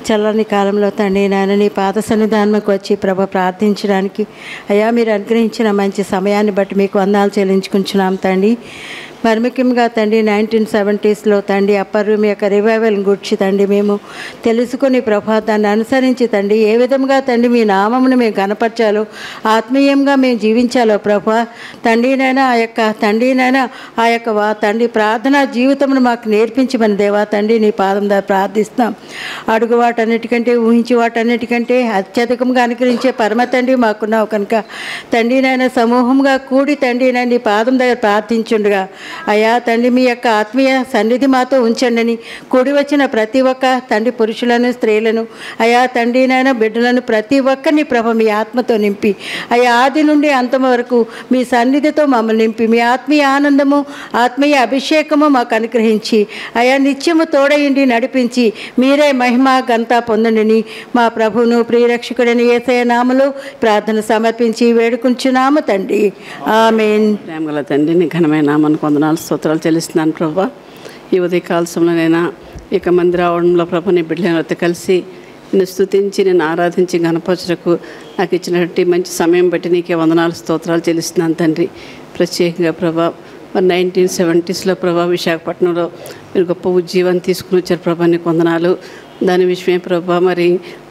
చల్లని కాలంలో తండ్రి నాయన నీ పాద సన్నిధానంకి వచ్చి ప్రభ ప్రార్థించడానికి అయ్యా మీరు అనుగ్రహించిన మంచి సమయాన్ని బట్టి మీకు వందనాలు చెల్లించుకుంటున్నాం తండ్రి. మరి ముఖ్యంగా తండ్రి 1970s తండ్రి అప్పర్ రూమ్ యొక్క రివైవల్ని గుర్చి తండ్రి మేము తెలుసుకుని ప్రభా దాన్ని అనుసరించి తండ్రి ఏ విధంగా తండ్రి మీ నామమును మేము కనపరచాలో ఆత్మీయంగా మేము జీవించాలో ప్రభా తండ్రినైనా ఆ యొక్క తండ్రి ప్రార్థనా జీవితమును మాకు నేర్పించమని దేవా తండ్రి నీ పాదం ద్వారా ప్రార్థిస్తాం. అడుగు వాటన్నిటికంటే ఊహించి వాటన్నిటికంటే అత్యధికంగా అనుగ్రహించే పరమ తండ్రి మాకున్నావు కనుక తండ్రినైనా సమూహంగా కూడి తండ్రినైనా నీ పాదం దగ్గర ప్రార్థించుండగా అయ్యా తండ్రి మీ యొక్క ఆత్మీయ సన్నిధి మాతో ఉంచండి. కూడి వచ్చిన ప్రతి ఒక్క తండ్రి పురుషులను స్త్రీలను అయ్యా తండ్రినైనా బిడ్డలను ప్రతి ఒక్కరిని ప్రభ మీ ఆత్మతో నింపి అయ్యా ఆది నుండి అంతం వరకు మీ సన్నిధితో మమ్మల్ని నింపి మీ ఆత్మీయ ఆనందము ఆత్మీయ అభిషేకము మాకు అనుగ్రహించి అయ్యా నిత్యము తోడయండి నడిపించి మీరే మహిమ ఘనత పొందండి. మా ప్రభువును ప్రియరక్షకుడని యేసయ్య నామములో ప్రార్థన సమర్పించి వేడుకుంటున్నాము తండ్రి. ఆమేన్. ప్రేమగల తండ్రి నీ ఘనమైన నామానికి వందనాలు స్తోత్రాలు చెల్లిస్తున్నాను ప్రభా. ఈ ఉదయకాల సమయంలోనైనా ఇక మంది రావడంలో ప్రభా నీ బిడ్డలతో కలిసి నేను స్తుతించి నేను ఆరాధించి గణపరచుటకు నాకు ఇచ్చినటువంటి మంచి సమయం బట్టి నీకే వందనాలు స్తోత్రాలు చెల్లిస్తున్నాను తండ్రి. ప్రత్యేకంగా ప్రభా మరి 1970s ప్రభా విశాఖపట్నంలో మీరు గొప్ప ఉజ్జీవాన్ని తీసుకుని వచ్చారు ప్రభా నీకు వందనాలు. దాని విషయమే ప్రభా మరి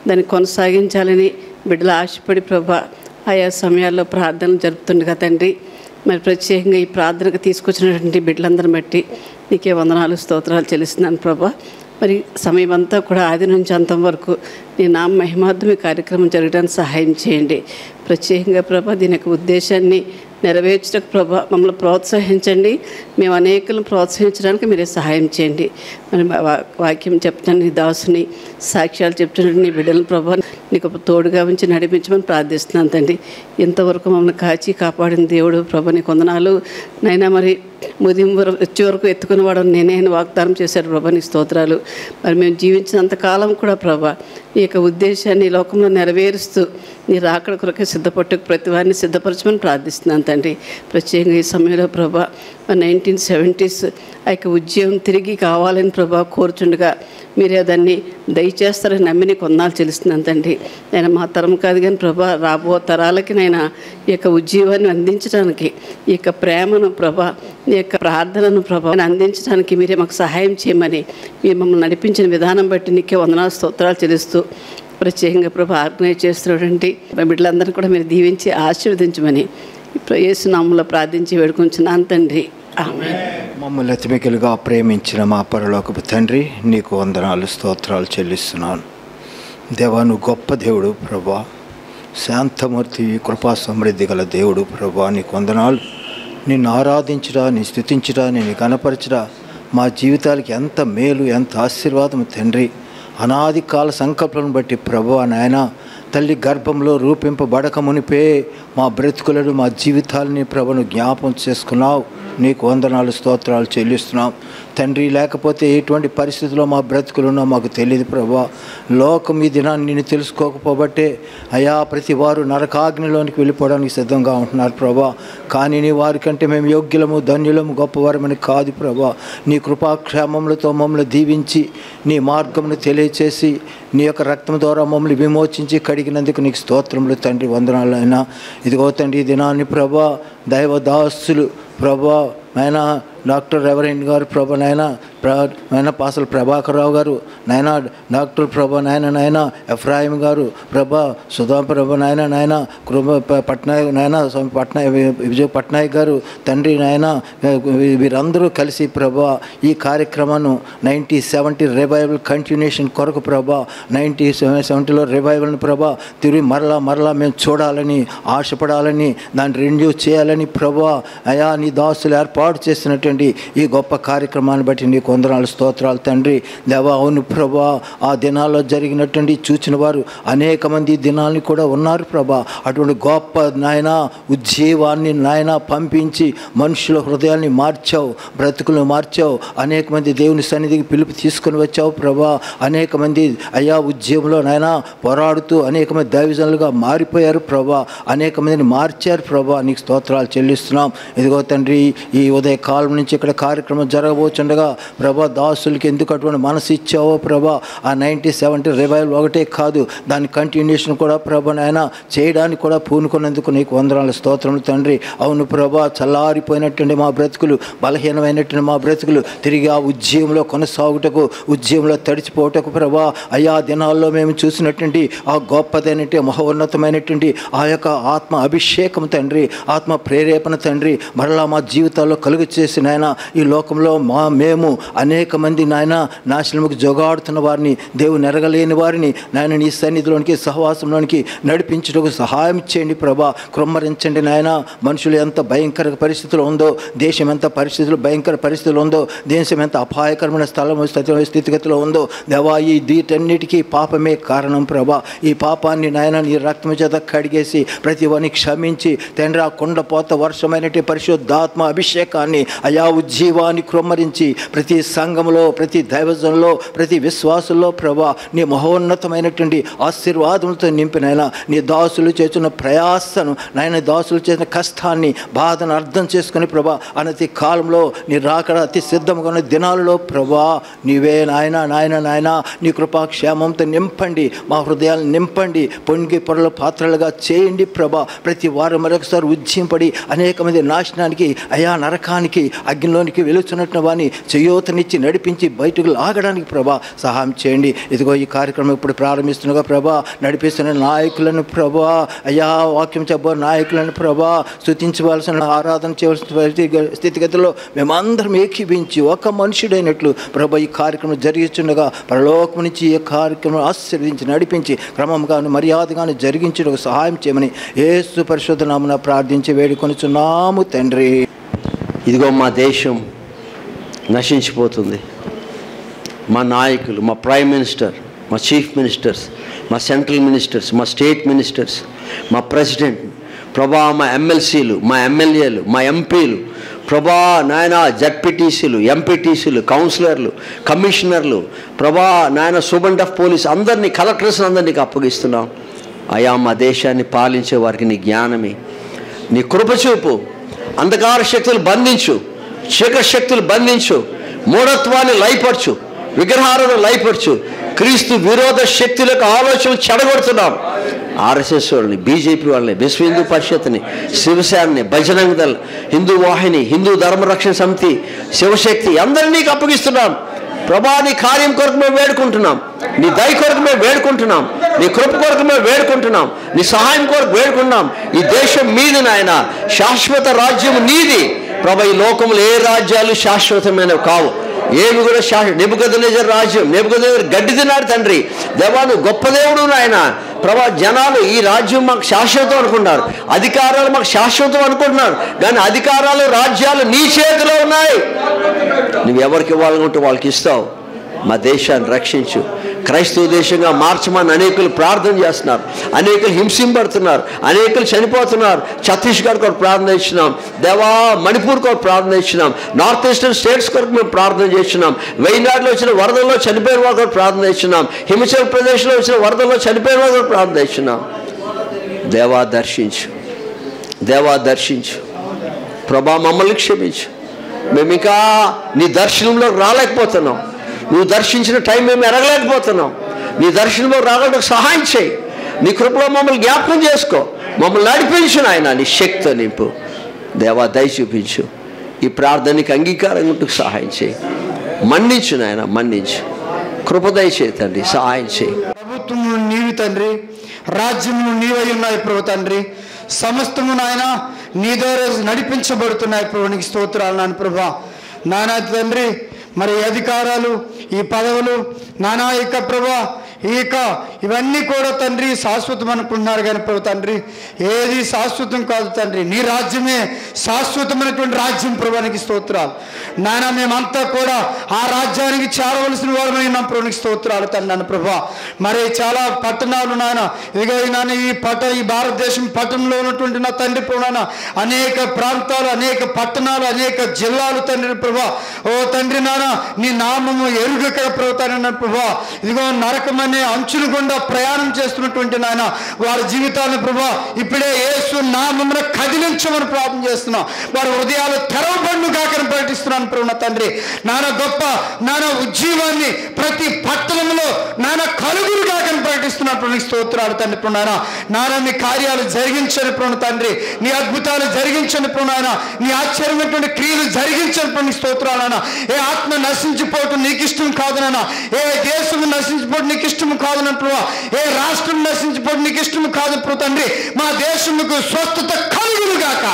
దాన్ని కొనసాగించాలని బిడ్డలు ఆశపడి ప్రభా ఆయా సమయాల్లో ప్రార్థనలు జరుపుతుండగా తండ్రి మరి ప్రత్యేకంగా ఈ ప్రార్థనకు తీసుకొచ్చినటువంటి బిడ్డలందరిని బట్టి నీకే వందనాలు స్తోత్రాలు చెల్లిస్తున్నాను ప్రభా. మరి సమయం అంతా కూడా ఆది నుంచి అంతం వరకు నీ నామ మహిమార్థం ఈ కార్యక్రమం జరగడానికి సహాయం చేయండి. ప్రత్యేకంగా ప్రభా దీని యొక్క ఉద్దేశాన్ని నెరవేర్చడానికి ప్రభా మమ్మల్ని ప్రోత్సహించండి. మేము అనేకులను ప్రోత్సహించడానికి మీరే సహాయం చేయండి. మరి వాక్యం చెప్తాను నీ దాసుని సాక్ష్యాలు చెప్తున్న నీ బిడ్డలను ప్రభా నీకు తోడుగా ఉంచి నడిపించమని ప్రార్థిస్తున్నాను తండ్రి. ఇంతవరకు మమ్మల్ని కాచి కాపాడిన దేవుడు ప్రభా నీకు వందనాలు నైనా. మరి ముదింపు వచ్చే వరకు ఎత్తుకునేవాడు నేనే వాగ్దానం చేశాడు ప్రభా నీ స్తోత్రాలు. మరి మేము జీవించినంతకాలం కూడా ప్రభా ఈ యొక్క ఉద్దేశాన్ని ఈ లోకంలో నెరవేరుస్తూ నీ రాకడ కొరకే సిద్ధపట్టుకు ప్రతి వారిని సిద్ధపరచమని ప్రార్థిస్తున్నాను తండ్రి. ప్రత్యేకంగా ఈ సమయంలో ప్రభా 1970s ఆ యొక్క ఉద్యమం తిరిగి కావాలని ప్రభా కోరుచుండగా మీరే దాన్ని దయచేస్తారని నమ్మిని కొన్నాళ్ళు చెల్లిస్తున్నాను తండ్రి. నేను మా తరం కాదు కానీ ప్రభా రాబో తరాలకి నేను ఈ యొక్క ఉద్యమాన్ని అందించడానికి ఈ యొక్క ప్రేమను ప్రభా ఈ యొక్క ప్రార్థనను ప్రభా అందించడానికి మీరే మాకు సహాయం చేయమని మీరు మమ్మల్ని నడిపించిన విధానం బట్టి నీకే వందనాలు స్తోత్రాలు చెల్లిస్తూ ప్రత్యేకంగా ప్రభా ఆర్గనైజ్ చేస్తున్నటువంటి బిడ్డలందరినీ కూడా మీరు దీవించి ఆశీర్వదించమని యేసు నామములో ప్రార్థించి వేడుకుంటున్నాను తండ్రి. ఆమేన్. మమ్మల్ని అతిమికలుగా ప్రేమించిన మా పరలోకపు తండ్రి నీకు వందనాలు స్తోత్రాలు చెల్లిస్తున్నాను. దేవా నువ్వు గొప్ప దేవుడు ప్రభా, శాంతమూర్తి కృపా సమృద్ధి గల దేవుడు ప్రభా నీకు వందనాలు. నిన్ను ఆరాధించడా నీ స్తుతించడా నేను కనపరచడా మా జీవితాలకి ఎంత మేలు ఎంత ఆశీర్వాదం తండ్రి. అనాది కాల సంకల్పం బట్టి ప్రభువా నాయన తల్లి గర్భంలో రూపింపబడక మునిపే మా బ్రతుకులను మా జీవితాలని ప్రభును జ్ఞాపం చేసుకున్నావు. నీకు వందనాలు స్తోత్రాలు చెల్లిస్తున్నాం తండ్రి. లేకపోతే ఎటువంటి పరిస్థితుల్లో మా బ్రతుకులున్నా మాకు తెలియదు ప్రభా. లోకం ఈ దినాన్ని నిన్ను తెలుసుకోకపోబట్టే అయా ప్రతి వారు నరకాగ్నిలోనికి వెళ్ళిపోవడానికి సిద్ధంగా ఉంటున్నారు ప్రభా. కానీ నీ వారికంటే మేము యోగ్యులము ధన్యులము గొప్పవారమని కాదు ప్రభా. నీ కృపాక్షేమములతో మమ్మల్ని దీవించి నీ మార్గమును తెలియచేసి నీ యొక్క రక్తం ద్వారా మమ్మల్ని విమోచించి కడిగినందుకు నీకు స్తోత్రములు తండ్రి. వందనాలైనా ఇదిగో తండ్రి ఈ దినాన్ని ప్రభా దైవదాసులు ప్రభా నాయన డాక్టర్ రెవరెండ్ గారు ప్రభా నాయన పాసల ప్రభాకర్ రావు గారు నాయన డాక్టర్ ప్రభా నాయన ఎఫ్రాయిం గారు ప్రభా సుధా ప్రభా నాయన పట్నాయక్ నాయన విజయ్ పట్నాయక్ గారు తండ్రి నాయన వీరందరూ కలిసి ప్రభా ఈ కార్యక్రమాన్ని 1970 రివైవల్ కంటిన్యూషన్ కొరకు ప్రభా 1970లో రివైవల్ని ప్రభా తిరిగి మరలా మేము చూడాలని ఆశపడాలని దాన్ని రెన్యూ చేయాలని ప్రభా అయా నీ దాసులు ఏర్పాటు చేసినటువంటి ఈ గొప్ప కార్యక్రమాన్ని బట్టి నీకు వందనాలు స్తోత్రాలు తండ్రి. దేవా అవును ప్రభా ఆ దినాల్లో జరిగినటువంటి చూచిన వారు అనేక మంది దినాల్ని కూడా ఉన్నారు ప్రభా. అటువంటి గొప్ప నాయన ఉజ్జీవాన్ని నాయన పంపించి మనుషుల హృదయాన్ని మార్చావు, బ్రతుకులను మార్చావు. అనేక మంది దేవుని సన్నిధికి పిలుపు తీసుకొని వచ్చావు ప్రభా. అనేక మంది అయా ఉద్యమంలో నాయన పోరాడుతూ అనేక మంది దైవజనులుగా మారిపోయారు ప్రభా. అనేక మందిని మార్చారు ప్రభా. నీకు స్తోత్రాలు చెల్లిస్తున్నాం. ఇదిగో తండ్రి ఈ ఈ ఉదయ కాలం నుంచి ఇక్కడ కార్యక్రమం జరగబోతుండగా ప్రభా దాసులకి ఎందుకు అటువంటి మనసు ఇచ్చావో ప్రభా, ఆ 90-70 రివైవల్ ఒకటే కాదు, దాని కంటిన్యూషన్ కూడా ప్రభా నాయన చేయడానికి కూడా పూనుకున్నందుకు నీకు వందనాలు స్తోత్రములు తండ్రి. అవును ప్రభా, చల్లారిపోయినటువంటి మా బ్రతుకులు, బలహీనమైనటువంటి మా బ్రతుకులు తిరిగి ఆ ఉద్యమంలో కొనసాగుటకు, ఉద్యమంలో తడిచిపోవటకు ప్రభా, అయా దినాల్లో మేము చూసినటువంటి ఆ గొప్పదైనటువంటి మహోన్నతమైనటువంటి ఆ యొక్క ఆత్మ అభిషేకం తండ్రి, ఆత్మ ప్రేరేపణ తండ్రి మరలా మా జీవితాల్లో కలుగు చేసి నాయన ఈ లోకంలో మేము అనేక మంది నాయన నాశనముకు జోగాడుతున్న వారిని, దేవుని ఎరగలేని వారిని నాయన నీ సన్నిధిలోనికి సహవాసంలోనికి నడిపించుటకు సహాయం చేయండి ప్రభా. కృమ్మరించండి నాయన. మనుషులు ఎంత భయంకర పరిస్థితులు ఉందో, దేశం ఎంత భయంకర పరిస్థితులు ఉందో, దేశం ఎంత అపాయకరమైన స్థితిగతిలో ఉందో దేవా, ఈ వీటన్నిటికీ పాపమే కారణం ప్రభా. ఈ పాపాన్ని నాయన నీ రక్తం చేత కడిగేసి ప్రతి వారిని క్షమించి తండ్రి ఆ కుండపోత వర్షమైనటువంటి పరిశుద్ధాత్మ అభిషేకాన్ని అయా ఉజ్జీవాన్ని కృమ్మరించి ప్రతి సంఘంలో, ప్రతి దైవజంలో, ప్రతి విశ్వాసుల్లో ప్రభా నీ మహోన్నతమైనటువంటి ఆశీర్వాదములతో నింపినైనా నీ దాసులు చేస్తున్న ప్రయాసను నాయన, దాసులు చేసిన కష్టాన్ని, బాధను అర్థం చేసుకుని ప్రభా అనతి కాలంలో నీ రాకడ అతి సిద్ధంగా ఉన్న దినాలలో ప్రభా నీవే నాయన నాయన నాయన నీ కృపాక్షేమంతో నింపండి, మా హృదయాలను నింపండి, పొంగి పొరల పాత్రలుగా చేయండి ప్రభా. ప్రతి వారం మరొకసారి ఉజ్జింపడి అనేక మంది నాశనానికి అయా నరకానికి అగ్నిలోనికి వెలుచున్నట్టు వారిని చేయూతనిచ్చి నడిపించి బయటకు లాగడానికి ప్రభా సహాయం చేయండి. ఇదిగో ఈ కార్యక్రమం ఇప్పుడు ప్రారంభిస్తుండగా ప్రభా నడిపిస్తున్న నాయకులను ప్రభా, అయా వాక్యం చెప్పే నాయకులను ప్రభా స్తుతించవలసిన, ఆరాధన చేయవలసిన స్థితిగతిలో మేమందరం ఏకీభించి ఒక మనుషుడైనట్లు ప్రభా ఈ కార్యక్రమం జరిగిస్తుండగా పరలోకం నుంచి ఈ కార్యక్రమం ఆశీర్వదించి నడిపించి క్రమంగాను మర్యాదగాను జరిగించడానికి సహాయం చేయమని యేసు పరిశుద్ధ నామమున ప్రార్థించి వేడుకొనుచున్నాము తండ్రి. ఇదిగో మా దేశం నశించిపోతుంది. మా నాయకులు, మా ప్రైమ్ మినిస్టర్, మా చీఫ్ మినిస్టర్స్, మా సెంట్రల్ మినిస్టర్స్, మా స్టేట్ మినిస్టర్స్, మా ప్రెసిడెంట్ ప్రభా, మా ఎమ్మెల్సీలు, మా ఎమ్మెల్యేలు, మా ఎంపీలు ప్రభా నాయన, జడ్పీటీసీలు, ఎంపీటీసీలు, కౌన్సిలర్లు, కమిషనర్లు ప్రభా నాయన, సూపరింటెండెంట్ ఆఫ్ పోలీస్ అందరినీ, కలెక్టర్స్ అందరినీ అప్పగిస్తున్నాం. అయా మా దేశాన్ని పాలించే వారికి నీ జ్ఞానమే, నీ కృపచూపు, అంధకార శక్తులు బంధించు, చీకటి శక్తులు బంధించు, మూఢత్వాన్ని లయపరచు, విగ్రహాలను లయపరచు, క్రీస్తు విరోధ శక్తులకు ఆలోచనలు చెడగొడుతున్నాం. ఆర్ఎస్ఎస్ వాళ్ళని, బీజేపీ వాళ్ళని, విశ్వ హిందూ పరిషత్ని, శివసేనని, బజరంగ్ దళ్, హిందూ వాహిని, హిందూ ధర్మరక్షణ సమితి, శివశక్తి అందరినీ అప్పగిస్తున్నాం ప్రభా. నీ కార్యం కొరకు మేము వేడుకుంటున్నాం, నీ దయ కొరకు మేము వేడుకుంటున్నాం, నీ కృప కొరకు మేము వేడుకుంటున్నాం, నీ సహాయం కొరకు వేడుకుంటున్నాం. ఈ దేశం మీది నాయన, శాశ్వత రాజ్యం నీది ప్రభా. ఈ లోకంలో ఏ రాజ్యాలు శాశ్వతమైనవి కావు, ఏమి కూడా నెబుకద్నెజర్ రాజ్యం, నెబుకద్నెజర్ గడ్డి తిన్నాడు తండ్రి. దేవా నువ్వు గొప్ప దేవుడు నాయన ప్రభా. జనాలు ఈ రాజ్యం మాకు శాశ్వతం అనుకుంటున్నారు, అధికారాలు మాకు శాశ్వతం అనుకుంటున్నారు, కానీ అధికారాలు, రాజ్యాలు నీ చేతిలో ఉన్నాయి. నువ్వు ఎవరికి ఇవ్వాలనుకుంటే వాళ్ళకి ఇస్తావు. మా దేశాన్ని రక్షించు, క్రైస్తవ దేశంగా మార్చమని అనేకులు ప్రార్థన చేస్తున్నారు, అనేకులు హింసింపడుతున్నారు, అనేకులు చనిపోతున్నారు. ఛత్తీస్గఢ్ కొరకు ప్రార్థన ఇచ్చినాం దేవా, మణిపూర్ కొరకు ప్రార్థన ఇచ్చినాం, నార్త్ ఈస్టర్న్ స్టేట్స్ కొరకు మేము ప్రార్థన చేస్తున్నాం. వైనాడులో వచ్చిన వరదల్లో చనిపోయిన వారి కొరకు ప్రార్థన ఇచ్చినాం, హిమాచల్ ప్రదేశ్లో వచ్చిన వరదల్లో చనిపోయిన వారి కొరకు ప్రార్థన ఇచ్చినాం. దేవా దర్శించు, దేవా దర్శించు ప్రభా, మమ్మల్ని క్షమించు. మేము ఇంకా నీ దర్శనంలో రాలేకపోతున్నాం, నువ్వు దర్శించిన టైం మేము ఎరగలేకపోతున్నాం. నీ దర్శనంలో రావడానికి సహాయం చేయి, నీ కృపలో మమ్మల్ని జ్ఞాపకం చేసుకో, మమ్మల్ని నడిపించు నాయన, నీ శక్తి నింపు దేవా, దయ చూపించు. ఈ ప్రార్థనకి అంగీకారంగా ఉంటూ సహాయం చేయి, మన్నించు నాయన, మన్నించు, కృప దయచేయి తండ్రి, సహాయం చేయి. ప్రభుత్వము నీవి తండ్రి, రాజ్యములు నీవై ఉన్నాయి ప్రభు తండ్రి, సమస్తము నాయన నీ ద్వారా నడిపించబడుతున్నాయి ప్రభు. నీకు స్తోత్రాలు నాన్న ప్రభా. నానా తండ్రి మరి అధికారాలు, ఈ పదవులు నానా యొక్క ప్రభా, ఇవన్నీ కూడా తండ్రి శాశ్వతం అనుకుంటున్నారు కానీ ప్రభు తండ్రి ఏది శాశ్వతం కాదు తండ్రి. నీ రాజ్యమే శాశ్వతమైనటువంటి రాజ్యం ప్రభానికి స్తోత్రాలు నాయన. మేమంతా కూడా ఆ రాజ్యానికి చేరవలసిన వారమై ఉన్నాం ప్రభునికి స్తోత్రాలు తండ్రి నాన్న ప్రభా. మరి చాలా పట్టణాలు నాయన, ఇదిగో నాన్న ఈ భారతదేశం పట్టణంలో ఉన్నటువంటి నా తండ్రి ప్రభు నాన్న, అనేక ప్రాంతాలు, అనేక పట్టణాలు, అనేక జిల్లాలు తండ్రి ప్రభా. ఓ తండ్రి నాన్న, నీ నామము ఎరుగక ప్రభుతానన్న ప్రభా. ఇదిగో నరకమని అనే అంచుల గుండా ప్రయాణం చేస్తున్నటువంటి నాయన వారి జీవితాలను ప్రభా ఇప్పుడే యేసు నామమున కదిలించమని ప్రార్థన చేస్తున్నాం. వారి హృదయాలు తెరవబడును కాకని ప్రకటిస్తున్నాను ప్రభు. తండ్రి నాన్న గొప్ప నాన్న ఉజ్జీవాన్ని ప్రతి పట్టణంలో నాన్న కలుగురు కాకని ప్రకటిస్తున్నాను ప్రభు. స్తోత్రాలు తండ్రి ప్రభు. నాన్న నీ కార్యాలు జరిగించని ప్రభు తండ్రి, నీ అద్భుతాలు జరిగించని ప్రభు. నీ ఆశ్చర్యమైనటువంటి క్రియలు జరిగించని ప్రభు. స్తోత్రాలు నాన్న. ఏ ఆత్మ నశించిపోవటం నీకు ఇష్టం కాదు నాన్న. ఏ దేశం నశించిపోవడం నీకు ఇష్టం కాదు నా ప్రభు. ఏ రాష్ట్రం నశించిపోవడం నీకు ఇష్టం కాదు ప్రభు తండ్రి. మా దేశముకు స్వస్థత కలుగును గాక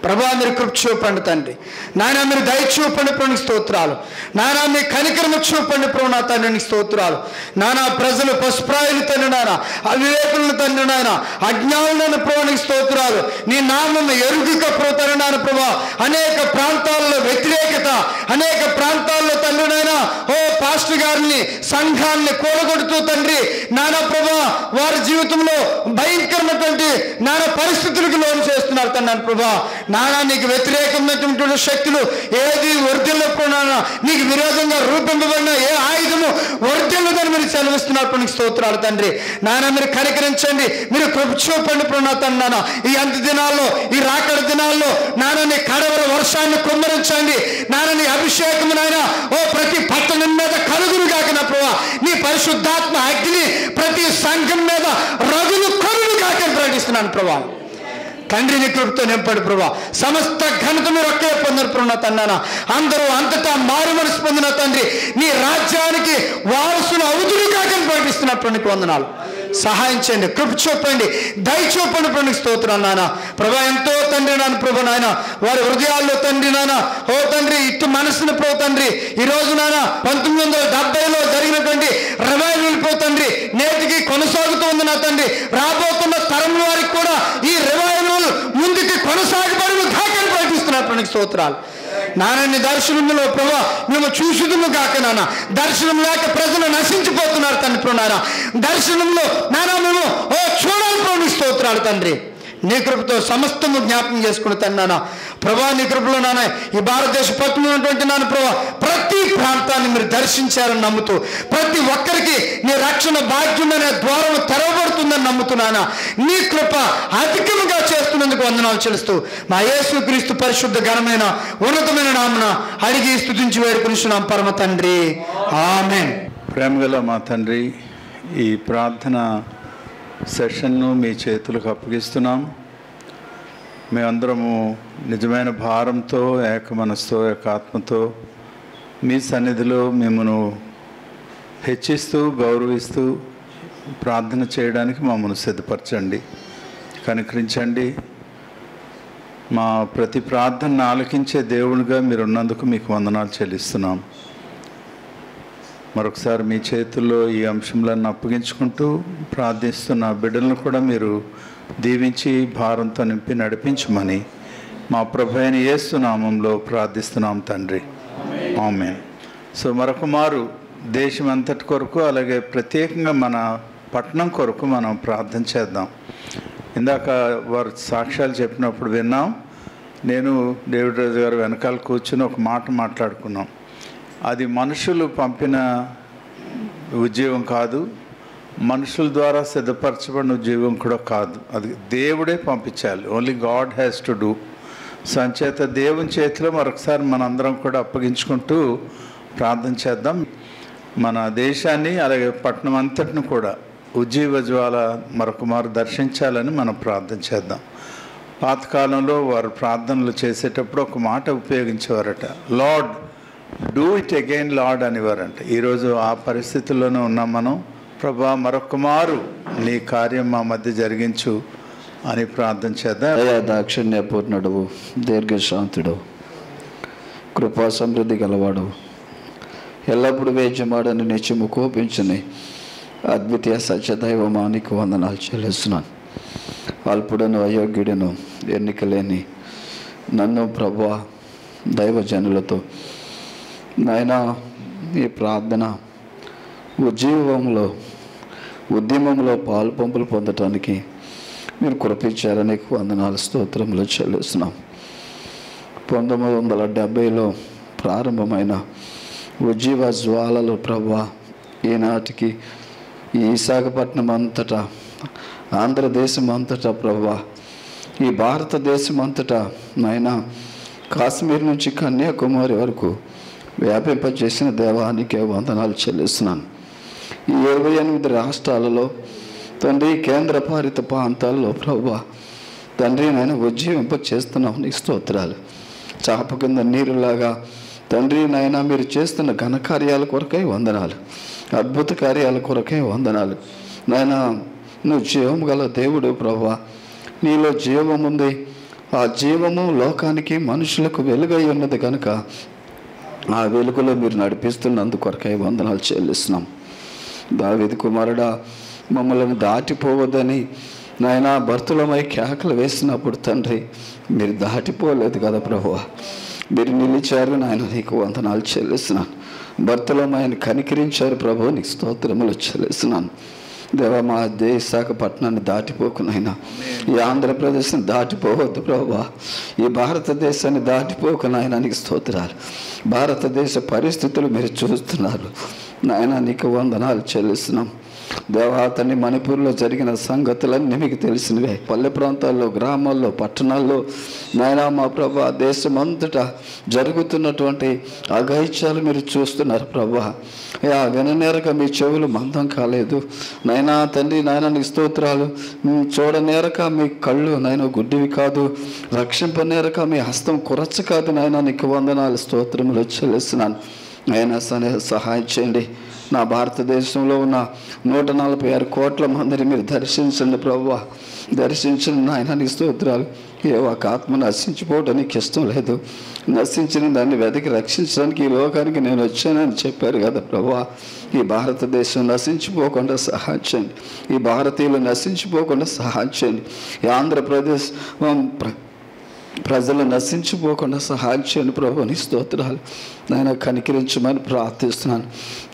ప్రభా. మీరు కృప చూపండి తండ్రి. నాయన మీరు దయ చూపండి ప్రభు. స్తోత్రాలు నాయన. మీ కనికరము చూపండి ప్రభు. నా తండ్రి స్తోత్రాలు నానా. ప్రజలు పశుప్రాయులు తండ్రి నాయన, అవివేకులను తండ్రి నాయన, అజ్ఞానులను ప్రభు స్తోత్రాలు. నీ నామము ఎరుగుక ప్రభు తండ్రి నాయన ప్రభా. అనేక ప్రాంతాల్లో వ్యతిరేకత, అనేక ప్రాంతాల్లో తండ్రి నాయన ఓ పాస్టర్ గారిని సంఘాన్ని కూడగొడుతూ తండ్రి నానా ప్రభా వారి జీవితంలో భయంకరమైనటువంటి నానా పరిస్థితులకు లోను చేస్తున్నారు తండ్రి ప్రభా. నానా నీకు వ్యతిరేకమైనటువంటి శక్తులు ఏది వర్ధిల్లకున్నానా, నీకు విరోధంగా రూపొందబడిన ఏ ఆయుధము వర్ధిల్లదని మీరు సెలవిస్తున్నారు. నీకు స్తోత్రాలు తండ్రి. నానా మీరు కనికరించండి, మీరు కృప చూపండి ప్రభు తండ్రి. నాన్న ఈ అంత్య దినాల్లో, ఈ రాకడ దినాల్లో నానా నీ కడవర వర్షాన్ని కుమ్మరించండి. నానా నీ అభిషేకము నాయన ఓ ప్రతి పట్టణం మీద కలుగును గాక నా ప్రభు. నీ పరిశుద్ధాత్మ అగ్ని ప్రతి సంఘం మీద రగులు కలుగును గాక ప్రకటిస్తున్నాను ప్రభు. తండ్రి నీ కృపతో నింపడు ప్రభా. సమస్త ఘనత మీరు ఒకే పొందరు ప్రభు తండ్రి. అందరూ అంతటా మారు మనసు పొందిన తండ్రి నీ రాజ్యానికి వారసులు అవుదురు కాకని ప్రకటిస్తున్నప్పుడు నీకు వందనాలు. సహాయం చేయండి, కృప చూపండి, దయ చూపండి ప్రభు. స్తోత్రాలు నాన్న ప్రభా. ఎంతో తండ్రి నాన్న ప్రభు నాయన వారి హృదయాల్లో తండ్రి నాన్న ఓ తండ్రి ఇటు మనసును ప్రభు తండ్రి ఈ రోజు నాన్న 1970లో జరిగినటువంటి రివైవల్ ప్రభు తండ్రి నేటికి కొనసాగుతూ ఉంది నా తండ్రి. రాబోతున్న తరం వారికి కూడా ఈ రివైవల్ ముందుకి కొనసాగబడును కాకని ప్రకటిస్తున్నారు. స్తోత్రాలు నాన్న. దర్శనంలో ప్రభా మేము చూసుదుము కాక నాన్న. దర్శనం లేక ప్రజలు నశించిపోతున్నారు తండ్రి ప్రభు. నాన్న దర్శనంలో నాన్న మేము ఓ చూడాలి ప్రభు. స్తోత్రాలు తండ్రి. నీ కృపతో సమస్తము జ్ఞాపకం చేసుకుని తన్నానా ప్రభా. నీ కృపలో నాన్న ఈ భారతదేశ పట్టున ఉన్నటువంటి నాన్న ప్రభా ప్రతి ప్రాంతాన్ని మీరు దర్శించారని నమ్ముతూ, ప్రతి ఒక్కరికి నీ రక్షణ భాగ్యమనే ద్వారం తెరవబడుతుందని నమ్ముతున్నానా. నీ కృప అధికంగా చేస్తున్నందుకు వందనాలు చెల్లిస్తూ మా యేసుక్రీస్తు పరిశుద్ధ ఘనమైన ఉన్నతమైన నామమున అడిగి స్తుతించి వేడుకొనిచున్నాం పరమ తండ్రి. ఆమేన్. ప్రేమగల మా తండ్రి, ఈ ప్రార్థన సెషన్ను మీ చేతులకు అప్పగిస్తున్నాం. మేమందరము నిజమైన భారంతో, ఏక మనసుతో, ఏక ఆత్మతో మీ సన్నిధిలో మిమ్మను హెచ్చిస్తూ గౌరవిస్తూ ప్రార్థన చేయడానికి మమ్మల్ని సిద్ధపరచండి, కనికరించండి. మా ప్రతి ప్రార్థనను ఆలకించే దేవునిగా మీరు ఉన్నందుకు మీకు వందనాలు చెల్లిస్తున్నాం. మరొకసారి మీ చేతుల్లో ఈ అంశంలను అప్పగించుకుంటూ ప్రార్థిస్తున్న బిడ్డలను కూడా మీరు దీవించి భారంతో నింపి నడిపించమని మా ప్రభువైన యేసు నామంలో ప్రార్థిస్తున్నాం తండ్రి. ఆమేన్. సో మరొక మారు దేశం అంతటి కొరకు, అలాగే ప్రత్యేకంగా మన పట్టణం కొరకు మనం ప్రార్థన చేద్దాం. ఇందాక వారు సాక్ష్యాలు చెప్పినప్పుడు విన్నాం. నేను డేవిడ్ రాజు గారు వెనకాల కూర్చుని ఒక మాట మాట్లాడుకున్నాం. అది మనుషులు పంపిన ఉద్యోగం కాదు, మనుషుల ద్వారా సిద్ధపరచబడిన ఉద్యోగం కూడా కాదు. అది దేవుడే పంపించాలి. Only God has to do. సంచేత దేవుని చేతిలో మరొకసారి మనందరం కూడా అప్పగించుకుంటూ ప్రార్థన చేద్దాం. మన దేశాన్ని అలాగే పట్టణం అంతటిని కూడా ఉజ్జీవ జ్వాల మరొక మారు దర్శించాలని మనం ప్రార్థన చేద్దాం. పాతకాలంలో వారు ప్రార్థనలు చేసేటప్పుడు ఒక మాట ఉపయోగించేవారట, Lord do it again Lord అనేవారంట. ఈరోజు ఆ పరిస్థితుల్లోనే ఉన్నాం మనం. ప్రభా మరొక మారు నీ కార్యం మా మధ్య జరిగించు అని ప్రార్థన చేద్దాం. అయా దాక్షిణ్యపూర్ణుడు, దీర్ఘశాంతుడు, కృపా సమృద్ధి గలవాడు, ఎల్లప్పుడూ వేద్యమాడని నిత్యము కోపించని అద్వితీయ సత్యదైవమానికి వందనాలు చెల్లిస్తున్నాను. అల్పుడను అయోగ్యుడను ఎన్నికలేని నన్ను ప్రభా దైవజనులతో నాయన ఈ ప్రార్థన ఉద్యమంలో పాలు పంపులు పొందటానికి మీరు కృపించారని వందనాలు స్తోత్రములు చెల్లిస్తున్నాం. 1970లో ప్రారంభమైన ఉజ్జీవ జ్వాలలు ప్రభా ఈనాటికి ఈ విశాఖపట్నం అంతటా, ఆంధ్రదేశం అంతటా ప్రభువా, ఈ భారతదేశం అంతటా నాయనా కాశ్మీర్ నుంచి కన్యాకుమారి వరకు వ్యాపింపజేసిన దేవానికే వందనాలు చెల్లిస్తున్నాను. ఈ 28 రాష్ట్రాలలో తండ్రి, కేంద్రపాలిత ప్రాంతాల్లో ప్రభువా తండ్రి నాయన ఉజ్జీవింప చేస్తున్నాం. నీకు స్తోత్రాలు. చాప కింద నీరులాగా తండ్రి నాయన మీరు చేస్తున్న ఘనకార్యాల కొరకై వందనాలు, అద్భుత కార్యాల కొరకై వందనాలు. నాయన నువ్వు జీవం గల దేవుడు ప్రభువా, నీలో జీవం ఉంది. ఆ జీవము లోకానికి మనుషులకు వెలుగై ఉన్నది కనుక ఆ వెలుగులో మీరు నడిపిస్తున్నందుకొరకై వందనాలు చెల్లిస్తున్నాం. దావీదు కుమారుడా, మమ్మల్ని దాటిపోవద్దని నాయన భర్తలమై కేకలు వేసినప్పుడు తండ్రి మీరు దాటిపోలేదు కదా ప్రభువా, మీరు నిలిచారు నాయన, నీకు వందనాలు చెల్లిస్తున్నాను. భర్తలమైన కనికరించారు ప్రభు, నీకు స్తోత్రములు చెల్లిస్తున్నాను. దేవా, మా విశాఖపట్నాన్ని దాటిపోకు నాయనా, ఈ ఆంధ్రప్రదేశ్ని దాటిపోవద్దు ప్రభువా, ఈ భారతదేశాన్ని దాటిపోకు నాయనా, నీకు స్తోత్రాలు. భారతదేశ పరిస్థితులు మీరు చూస్తున్నారు నాయన, నీకు వందనాలు చెల్లిస్తున్నాం. దేవా తండ్రి, మణిపూర్లో జరిగిన సంగతులన్నీ మీకు తెలిసినవే. పల్లె ప్రాంతాల్లో, గ్రామాల్లో, పట్టణాల్లో నాయనా మా ప్రభా, దేశమంతటా జరుగుతున్నటువంటి అఘాయిత్యాలు మీరు చూస్తున్నారు ప్రభా. విననేరక మీ చెవులు మందం కాలేదు నాయనా తండ్రి. నాయన నీ స్తోత్రాలు. చూడనేరక మీ కళ్ళు నాయన గుడ్డివి కాదు, రక్షింపనేరక మీ హస్తం కురచ కాదు నాయన, నీకు వందనాలు స్తోత్రములు చెల్లిస్తున్నాను. అయినా సరే సహాయం చేయండి. నా భారతదేశంలో ఉన్న 146 కోట్ల మందిని మీరు దర్శించండి ప్రభువా, దర్శించండి నాయన, నీ స్తోత్రాలు. ఏ ఒక ఆత్మ నశించిపోవడానికి ఇష్టం లేదు, నశించిన దాన్ని వెతికి రక్షించడానికి ఈ లోకానికి నేను వచ్చానని చెప్పారు కదా ప్రభువా. ఈ భారతదేశం నశించిపోకుండా సహాయం చేయండి, ఈ భారతీయులు నశించిపోకుండా సహాయం చేయండి, ఈ ఆంధ్రప్రదేశ్ ప్రజలు నశించిపోకుండా సహాయం చేయండి ప్రభు. నీ స్తోత్రాలు నాయన, కనికరించమని ప్రార్థిస్తున్నాను.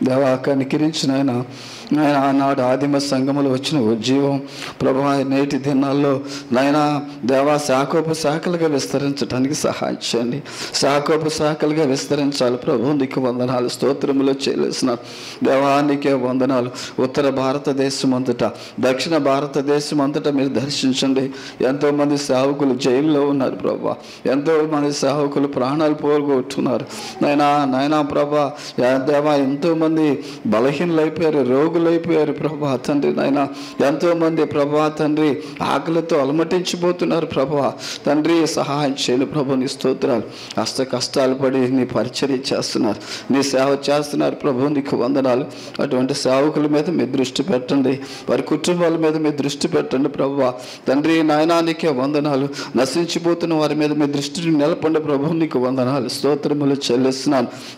దేవా కనికరించి నాయన, ఆనాడు ఆదిమ సంఘములు వచ్చిన ఉజ్జీవం ప్రభా నేటి దినాల్లో నాయన దేవా శాఖోప శాఖలుగా విస్తరించడానికి సహాయం చేయండి. శాఖోప శాఖలుగా విస్తరించాలి ప్రభు. నీకు వందనాలు, స్తోత్రములు చెల్లిస్తున్నాను. దేవా నీకే వందనాలు. ఉత్తర భారతదేశం అంతటా, దక్షిణ భారతదేశం అంతటా మీరు దర్శించండి. ఎంతోమంది సేవకులు జైల్లో ఉన్నారు ప్రభా, ఎంతోమంది సేవకులు ప్రాణాలు పోగొట్టున్నారు నాయనా ప్రభా. దేవా ఎంతోమంది బలహీనలైపోయారు, రోగులైపోయారు ప్రభా తండ్రి. నాయన ఎంతోమంది ప్రభా తండ్రి ఆకలితో అలమటించిపోతున్నారు ప్రభా తండ్రి. సహాయం చేయండి ప్రభు. నీ స్తోత్రాలు. కష్టాలు పడి నీ పరిచర్య చేస్తున్నారు, నీ సేవ చేస్తున్నారు ప్రభు. నీకు వందనాలు. అటువంటి సేవకుల మీద మీరు దృష్టి పెట్టండి, వారి కుటుంబాల మీద మీరు దృష్టి పెట్టండి ప్రభా తండ్రి. నాయనా నీకే వందనాలు. నశించిపోతున్న వారి మీద మీ దృష్టిని నిలపండి ప్రభు. నీకు వందనాలు, స్తోత్రములు చెల్లిస్తున్నాను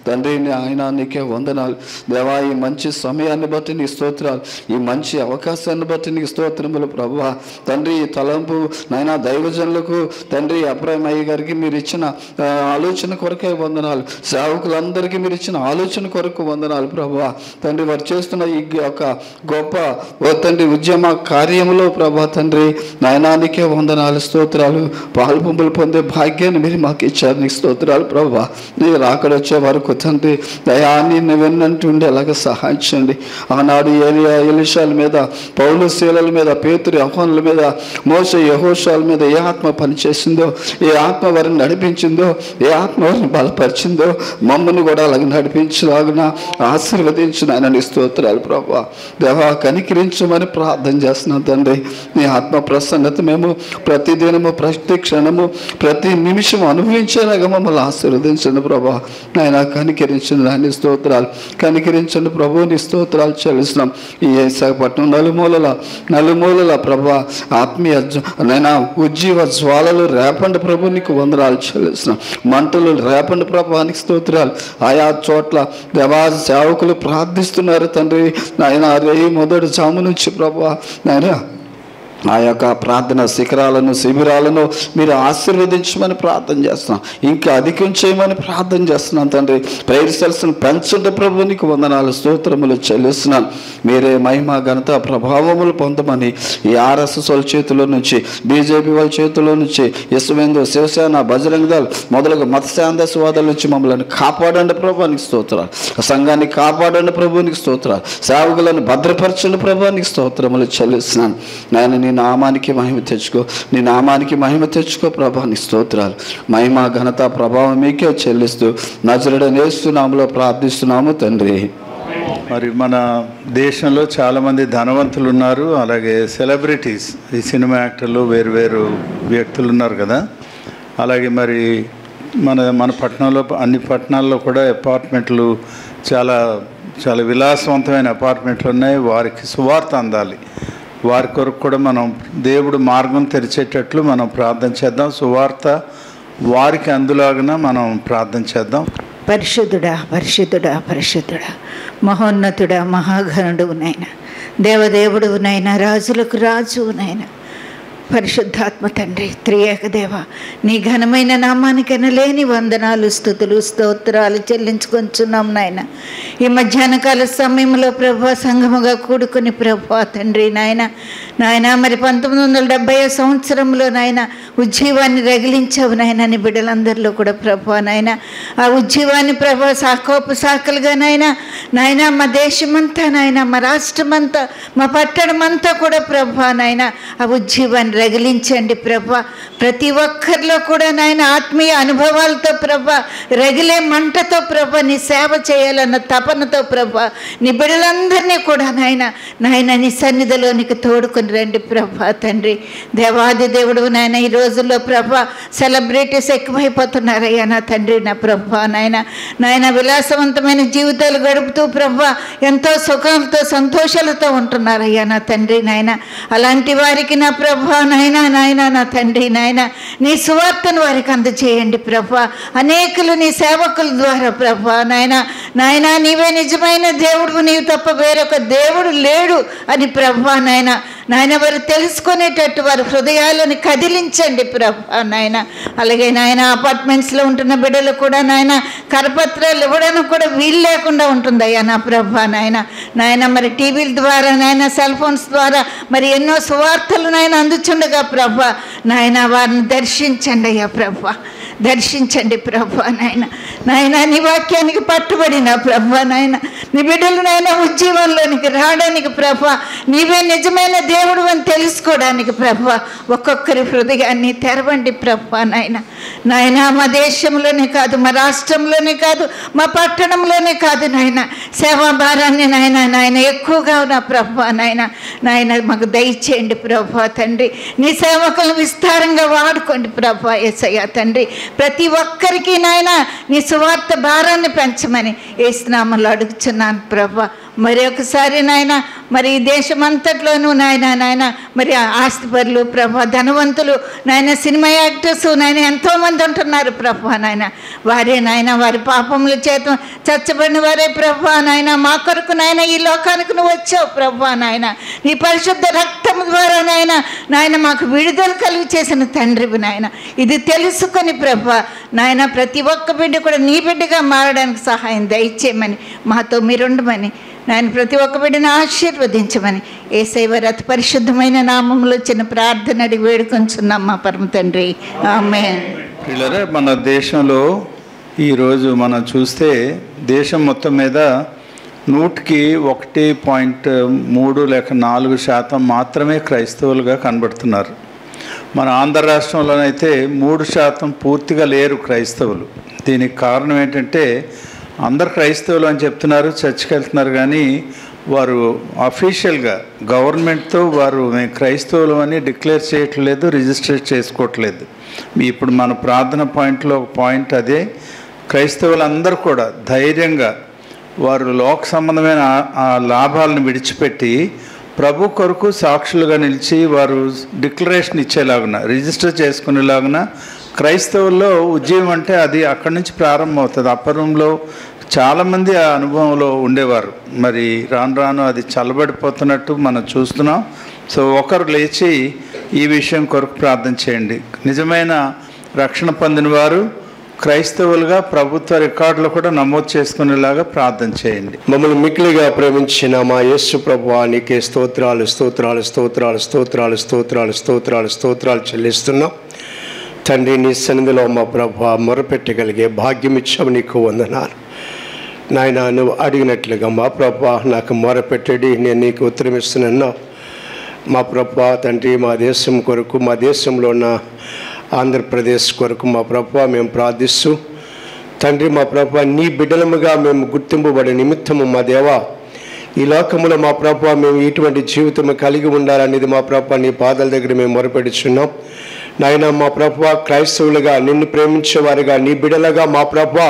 తండ్రి. ఆయన నీకే వందనాలు దేవా. ఈ మంచి సమయాన్ని బట్టి నీ స్తోత్రాలు, ఈ మంచి అవకాశాన్ని బట్టి నీకు స్తోత్రములు ప్రభువా తండ్రి. ఈ తలంపు నాయన దైవజనులకు తండ్రి అబ్రాహ్మయ్య గారికి మీరు ఇచ్చిన ఆలోచన కొరకే వందనాలు. సేవకులందరికీ మీరు ఇచ్చిన ఆలోచన కొరకు వందనాలు ప్రభువా తండ్రి. వారు చేస్తున్న ఈ యొక్క గొప్ప తండ్రి ఉద్యమ కార్యములో ప్రభా తండ్రి నాయనానికే వందనాలు, స్తోత్రాలు. పాలు పంపులు పొందే భాగ్యాన్ని మీరు మాకు ఇచ్చారు. నీకు స్తోత్రాలు ప్రభువా. నీ రాకడ వచ్చే వరకు తండ్రి దయాన్ని నువ్వెన్నంటూ ఉండేలాగా సహాయం చేయండి. ఆనాడు ఎలీషాల మీద, పౌలు శీలల మీద, పేతురు యోహానుల మీద, మోషే యెహోషువల మీద ఏ ఆత్మ పనిచేసిందో, ఏ ఆత్మ వారిని నడిపించిందో, ఏ ఆత్మ వారిని బలపరిచిందో మమ్మల్ని కూడా అలాగే నడిపించలాగిన ఆశీర్వదించిన ఆయన నీ స్తోత్రాలు ప్రభువా. దేవా కనికరించమని ప్రార్థన చేస్తున్నాం తండ్రి. నీ ఆత్మ ప్రసన్నత మేము ప్రతిదినము, ప్రతి క్షణము, ప్రతి నిమిషం అనుభవించేలాగా మమ్మల్ని ఆశీర్వదించండి ప్రభా. ఆయన కనికరించండి ఆయన స్తోత్రాలు. కనికరించండి ప్రభు. నీ స్తోత్రాలు చెల్లిస్తున్నాం. ఈ విశాఖపట్నం నలుమూలల ప్రభా ఆత్మీయ నైనా ఉజ్జీవ జ్వాలలు రేపండి ప్రభు. నీకు వందనాలు చెల్లిస్తున్నాం. మంటలు రేపండి ప్రభానికి స్తోత్రాలు. ఆయా చోట్ల దేవా సేవకులు ప్రార్థిస్తున్నారు తండ్రి. నాయన రేయి మొదటి జాము నుంచి ప్రభా నాయన ఆ యొక్క ప్రార్థన శిఖరాలను శిబిరాలను మీరు ఆశీర్వదించమని ప్రార్థన చేస్తున్నాం. ఇంకా అధికం చేయమని ప్రార్థన చేస్తున్నాం తండ్రి. ప్రేయర్ సెల్స్ను పెంచుంటే ప్రభు నీకు వందనాలు స్తోత్రములు చెల్లిస్తున్నాను. మీరే మహిమ ఘనత ప్రభావములు పొందమని ఈ ఆర్ఎస్ఎస్ వాళ్ళ చేతిలో నుంచి, బీజేపీ వాళ్ళ చేతిలో నుంచి, యశ్వేంద్ర, శివసేన, బజరంగ దళ్ మొదలుగా మత శాంతవాదాల నుంచి మమ్మల్ని కాపాడండి ప్రభువానికి స్తోత్రాలు. సంఘాన్ని కాపాడండి ప్రభువానికి స్తోత్రాలు. సేవకులను భద్రపరచండి ప్రభువానికి స్తోత్రములు చెల్లిస్తున్నాను. నాయన నీ నామానికి మహిమ తెచ్చుకో, నీ నామానికి మహిమ తెచ్చుకో ప్రభాని స్తోత్రాలు. మహిమ ఘనత ప్రభావం మీకే చెల్లిస్తూ నజరుడైన యేసు నామములో ప్రార్థిస్తున్నాము తండ్రి. మరి మన దేశంలో చాలామంది ధనవంతులు ఉన్నారు, అలాగే సెలబ్రిటీస్, ఈ సినిమా యాక్టర్లు, వేరు వ్యక్తులు ఉన్నారు కదా. అలాగే మరి మన పట్టణంలో, అన్ని పట్టణాల్లో కూడా అపార్ట్మెంట్లు చాలా చాలా విలాసవంతమైన అపార్ట్మెంట్లు ఉన్నాయి. వారికి సువార్త అందాలి. వారి కొరకు కూడా మనం దేవుడు మార్గం తెరిచేటట్లు మనం ప్రార్థన చేద్దాం. సువార్త వారికి అందులాగా మనం ప్రార్థన చేద్దాం. పరిశుద్ధుడా, పరిశుద్ధుడా, పరిశుద్ధుడా, మహోన్నతుడా, మహాగణుడువు నాయన, దేవదేవుడువు నాయన, రాజులకు రాజువు నాయన, పరిశుద్ధాత్మ తండ్రి, త్రియేక దేవ, నీ ఘనమైన నామానికైనా లేని వందనాలు, స్తుతులు, స్తోత్రాలు చెల్లించుకొంచున్నాం నాయన. ఈ మధ్యాహ్నకాల సమయంలో ప్రభా సంఘముగా కూడుకుని ప్రభా తండ్రి నాయన మరి 1970 సంవత్సరంలో నాయన ఉజ్జీవాన్ని రగిలించావు నాయన. నీ బిడ్డలందరిలో కూడా ప్రభా నాయన ఆ ఉజ్జీవాన్ని ప్రభా శాఖోపు శాఖలుగా నాయన మా దేశమంతా నాయన, మా రాష్ట్రమంతా, మా పట్టణమంతా కూడా ప్రభా నాయన ఆ ఉజ్జీవాన్ని రగిలించండి ప్రభా. ప్రతి ఒక్కరిలో కూడా నాయన ఆత్మీయ అనుభవాలతో ప్రభా, రగిలే మంటతో ప్రభా, నీ సేవ చేయాలన్న తపనతో ప్రభా నీ బిడ్డలందరినీ కూడా నాయన నీ సన్నిధిలోనికి తోడుకొని రండి ప్రభా తండ్రి. దేవాది దేవుడు నాయన ఈ రోజుల్లో ప్రభా సెలబ్రిటీస్ ఎక్కువైపోతున్నారయ్యా నా తండ్రి, నా ప్రభా నాయన విలాసవంతమైన జీవితాలు గడుపుతూ ప్రభా ఎంతో సుఖాలతో సంతోషాలతో ఉంటున్నారయ్యా నా తండ్రి నాయన. అలాంటి వారికి నా ప్రభా నాయన నా తండ్రి నాయన నీ సువార్తను వారికి అందజేయండి ప్రభా. అనేకులు నీ సేవకుల ద్వారా ప్రభా నాయన నీవే నిజమైన దేవుడు, నీవు తప్ప వేరొక దేవుడు లేడు అని ప్రభా నాయన వారు తెలుసుకునేటట్టు వారి హృదయాలను కదిలించండి ప్రభా నాయన. అలాగే నాయన అపార్ట్మెంట్స్లో ఉంటున్న బిడ్డలు కూడా నాయన కరపత్రాలు ఇవ్వడానికి కూడా వీలు లేకుండా ఉంటుందయ్యా నా ప్రభా నాయన మరి టీవీల ద్వారా నాయన సెల్ ఫోన్స్ ద్వారా మరి ఎన్నో సువార్తలు అందుచుండగా ప్రభా వారిని దర్శించండి అయ్యా ప్రభా, దర్శించండి ప్రభా నాయన నీ వాక్యానికి పట్టుబడిన ప్రభా నీ బిడ్డలు ఉద్యమంలోనికి రావడానికి ప్రభా నీవే నిజమైన దేవుడు అని తెలుసుకోవడానికి ప్రభా ఒక్కొక్కరి హృదయాన్ని తెరవండి ప్రభా నాయన మా దేశంలోనే కాదు, మా రాష్ట్రంలోనే కాదు, మా పట్టణంలోనే కాదు సేవా భారాన్ని నాయన ఎక్కువగా నా ప్రభా నాయన మాకు దయచేయండి ప్రభా తండ్రి. నీ సేవకులను విస్తారంగా వాడుకోండి ప్రభా యేసయ్య తండ్రి. ప్రతి ఒక్కరికి నాయన నీ సువార్త భారాన్ని పెంచమని యేసు నామములో అడుగుచున్నాను ప్రభా. మరి ఒకసారి మరి ఈ దేశమంతట్లోనూ నాయన మరి ఆస్తిపరులు ప్రభా, ధనవంతులు సినిమా యాక్టర్స్ ఎంతోమంది ఉంటున్నారు ప్రభా వారే వారి పాపముల చేత చచ్చబడిన వారే ప్రభా మా కొరకు ఈ లోకానికి నువ్వు వచ్చావు ప్రభా నీ పరిశుద్ధ రక్తము ద్వారా మాకు విడుదల కలిగి చేసిన తండ్రివి ఇది తెలుసుకొని ప్రభా ప్రతి ఒక్క బిడ్డ కూడా నీ బిడ్డగా మారడానికి సహాయం దయచేయమని మాతో మీరుండమని ప్రతి ఒక్క బిడ్డను ఆశీర్వదించమని యేసయ్య అతి పరిశుద్ధమైన నామములో చిన్న ప్రార్థన అడిగి వేడుకొంచున్నాం మా పరమ తండ్రి, ఆమేన్. పిల్లరా, మన దేశంలో ఈరోజు మనం చూస్తే దేశం మొత్తం మీద 1.3 లేక 4% మాత్రమే క్రైస్తవులుగా కనబడుతున్నారు. మన ఆంధ్ర రాష్ట్రంలోనైతే 3% పూర్తిగా లేరు క్రైస్తవులు. దీనికి కారణం ఏంటంటే అందరు క్రైస్తవులు అని చెప్తున్నారు, చర్చికి వెళ్తున్నారు, కానీ వారు అఫీషియల్గా గవర్నమెంట్తో వారు మేము క్రైస్తవులు అని డిక్లేర్ చేయట్లేదు, రిజిస్టర్ చేసుకోవట్లేదు. ఇప్పుడు మన ప్రార్థన పాయింట్లో ఒక పాయింట్ అదే. క్రైస్తవులందరూ కూడా ధైర్యంగా వారు లోక సంబంధమైన ఆ లాభాలను విడిచిపెట్టి ప్రభు కొరకు సాక్షులుగా నిలిచి వారు డిక్లరేషన్ ఇచ్చేలాగున, రిజిస్టర్ చేసుకునేలాగున క్రైస్తవుల్లో ఉద్యమం అంటే అది అక్కడి నుంచి ప్రారంభమవుతుంది. అప్పరంలో చాలామంది ఆ అనుభవంలో ఉండేవారు. మరి రాను రాను అది చల్లబడిపోతున్నట్టు మనం చూస్తున్నాం. సో ఒకరు లేచి ఈ విషయం కొరకు ప్రార్థన చేయండి. నిజమైన రక్షణ పొందిన వారు క్రైస్తవులుగా ప్రభుత్వ రికార్డులు కూడా నమోదు చేసుకునేలాగా ప్రార్థన చేయండి. మమ్మల్ని మిక్కిలిగా ప్రేమించిన మా యేసు ప్రభువా, నీకే స్తోత్రాలు స్తోత్రాలు స్తోత్రాలు స్తోత్రాలు స్తోత్రాలు స్తోత్రాలు స్తోత్రాలు చెల్లిస్తున్నాం తండ్రి. నీ సన్నిధిలో మా ప్రభువా మొరపెట్టగలిగే భాగ్యం ఇచ్చావు, నీకు వందనాలు నాయన. నువ్వు అడిగినట్లుగా మా ప్రభువా నాకు మొరపెట్టడి, నేను నీకు ఉత్తరం ఇస్తున్నాను. మా ప్రభువా తండ్రి, మా దేశం కొరకు, మా దేశంలో ఉన్న ఆంధ్రప్రదేశ్ కొరకు మా ప్రభువా మేము ప్రార్థిస్తూ తండ్రి, మా ప్రభువా నీ బిడ్డలముగా మేము గుర్తింపబడే నిమిత్తము మా దేవా ఈ లోకములో మా ప్రభువా మేము ఇటువంటి జీవితం కలిగి ఉండాలనేది మా ప్రభువా నీ పాదాల దగ్గర మేము మొరపెడుచున్నాం నాయన. మా ప్రభువా క్రైస్తవులుగా, నిన్ను ప్రేమించేవారుగా, నీ బిడ్డలుగా మా ప్రభువా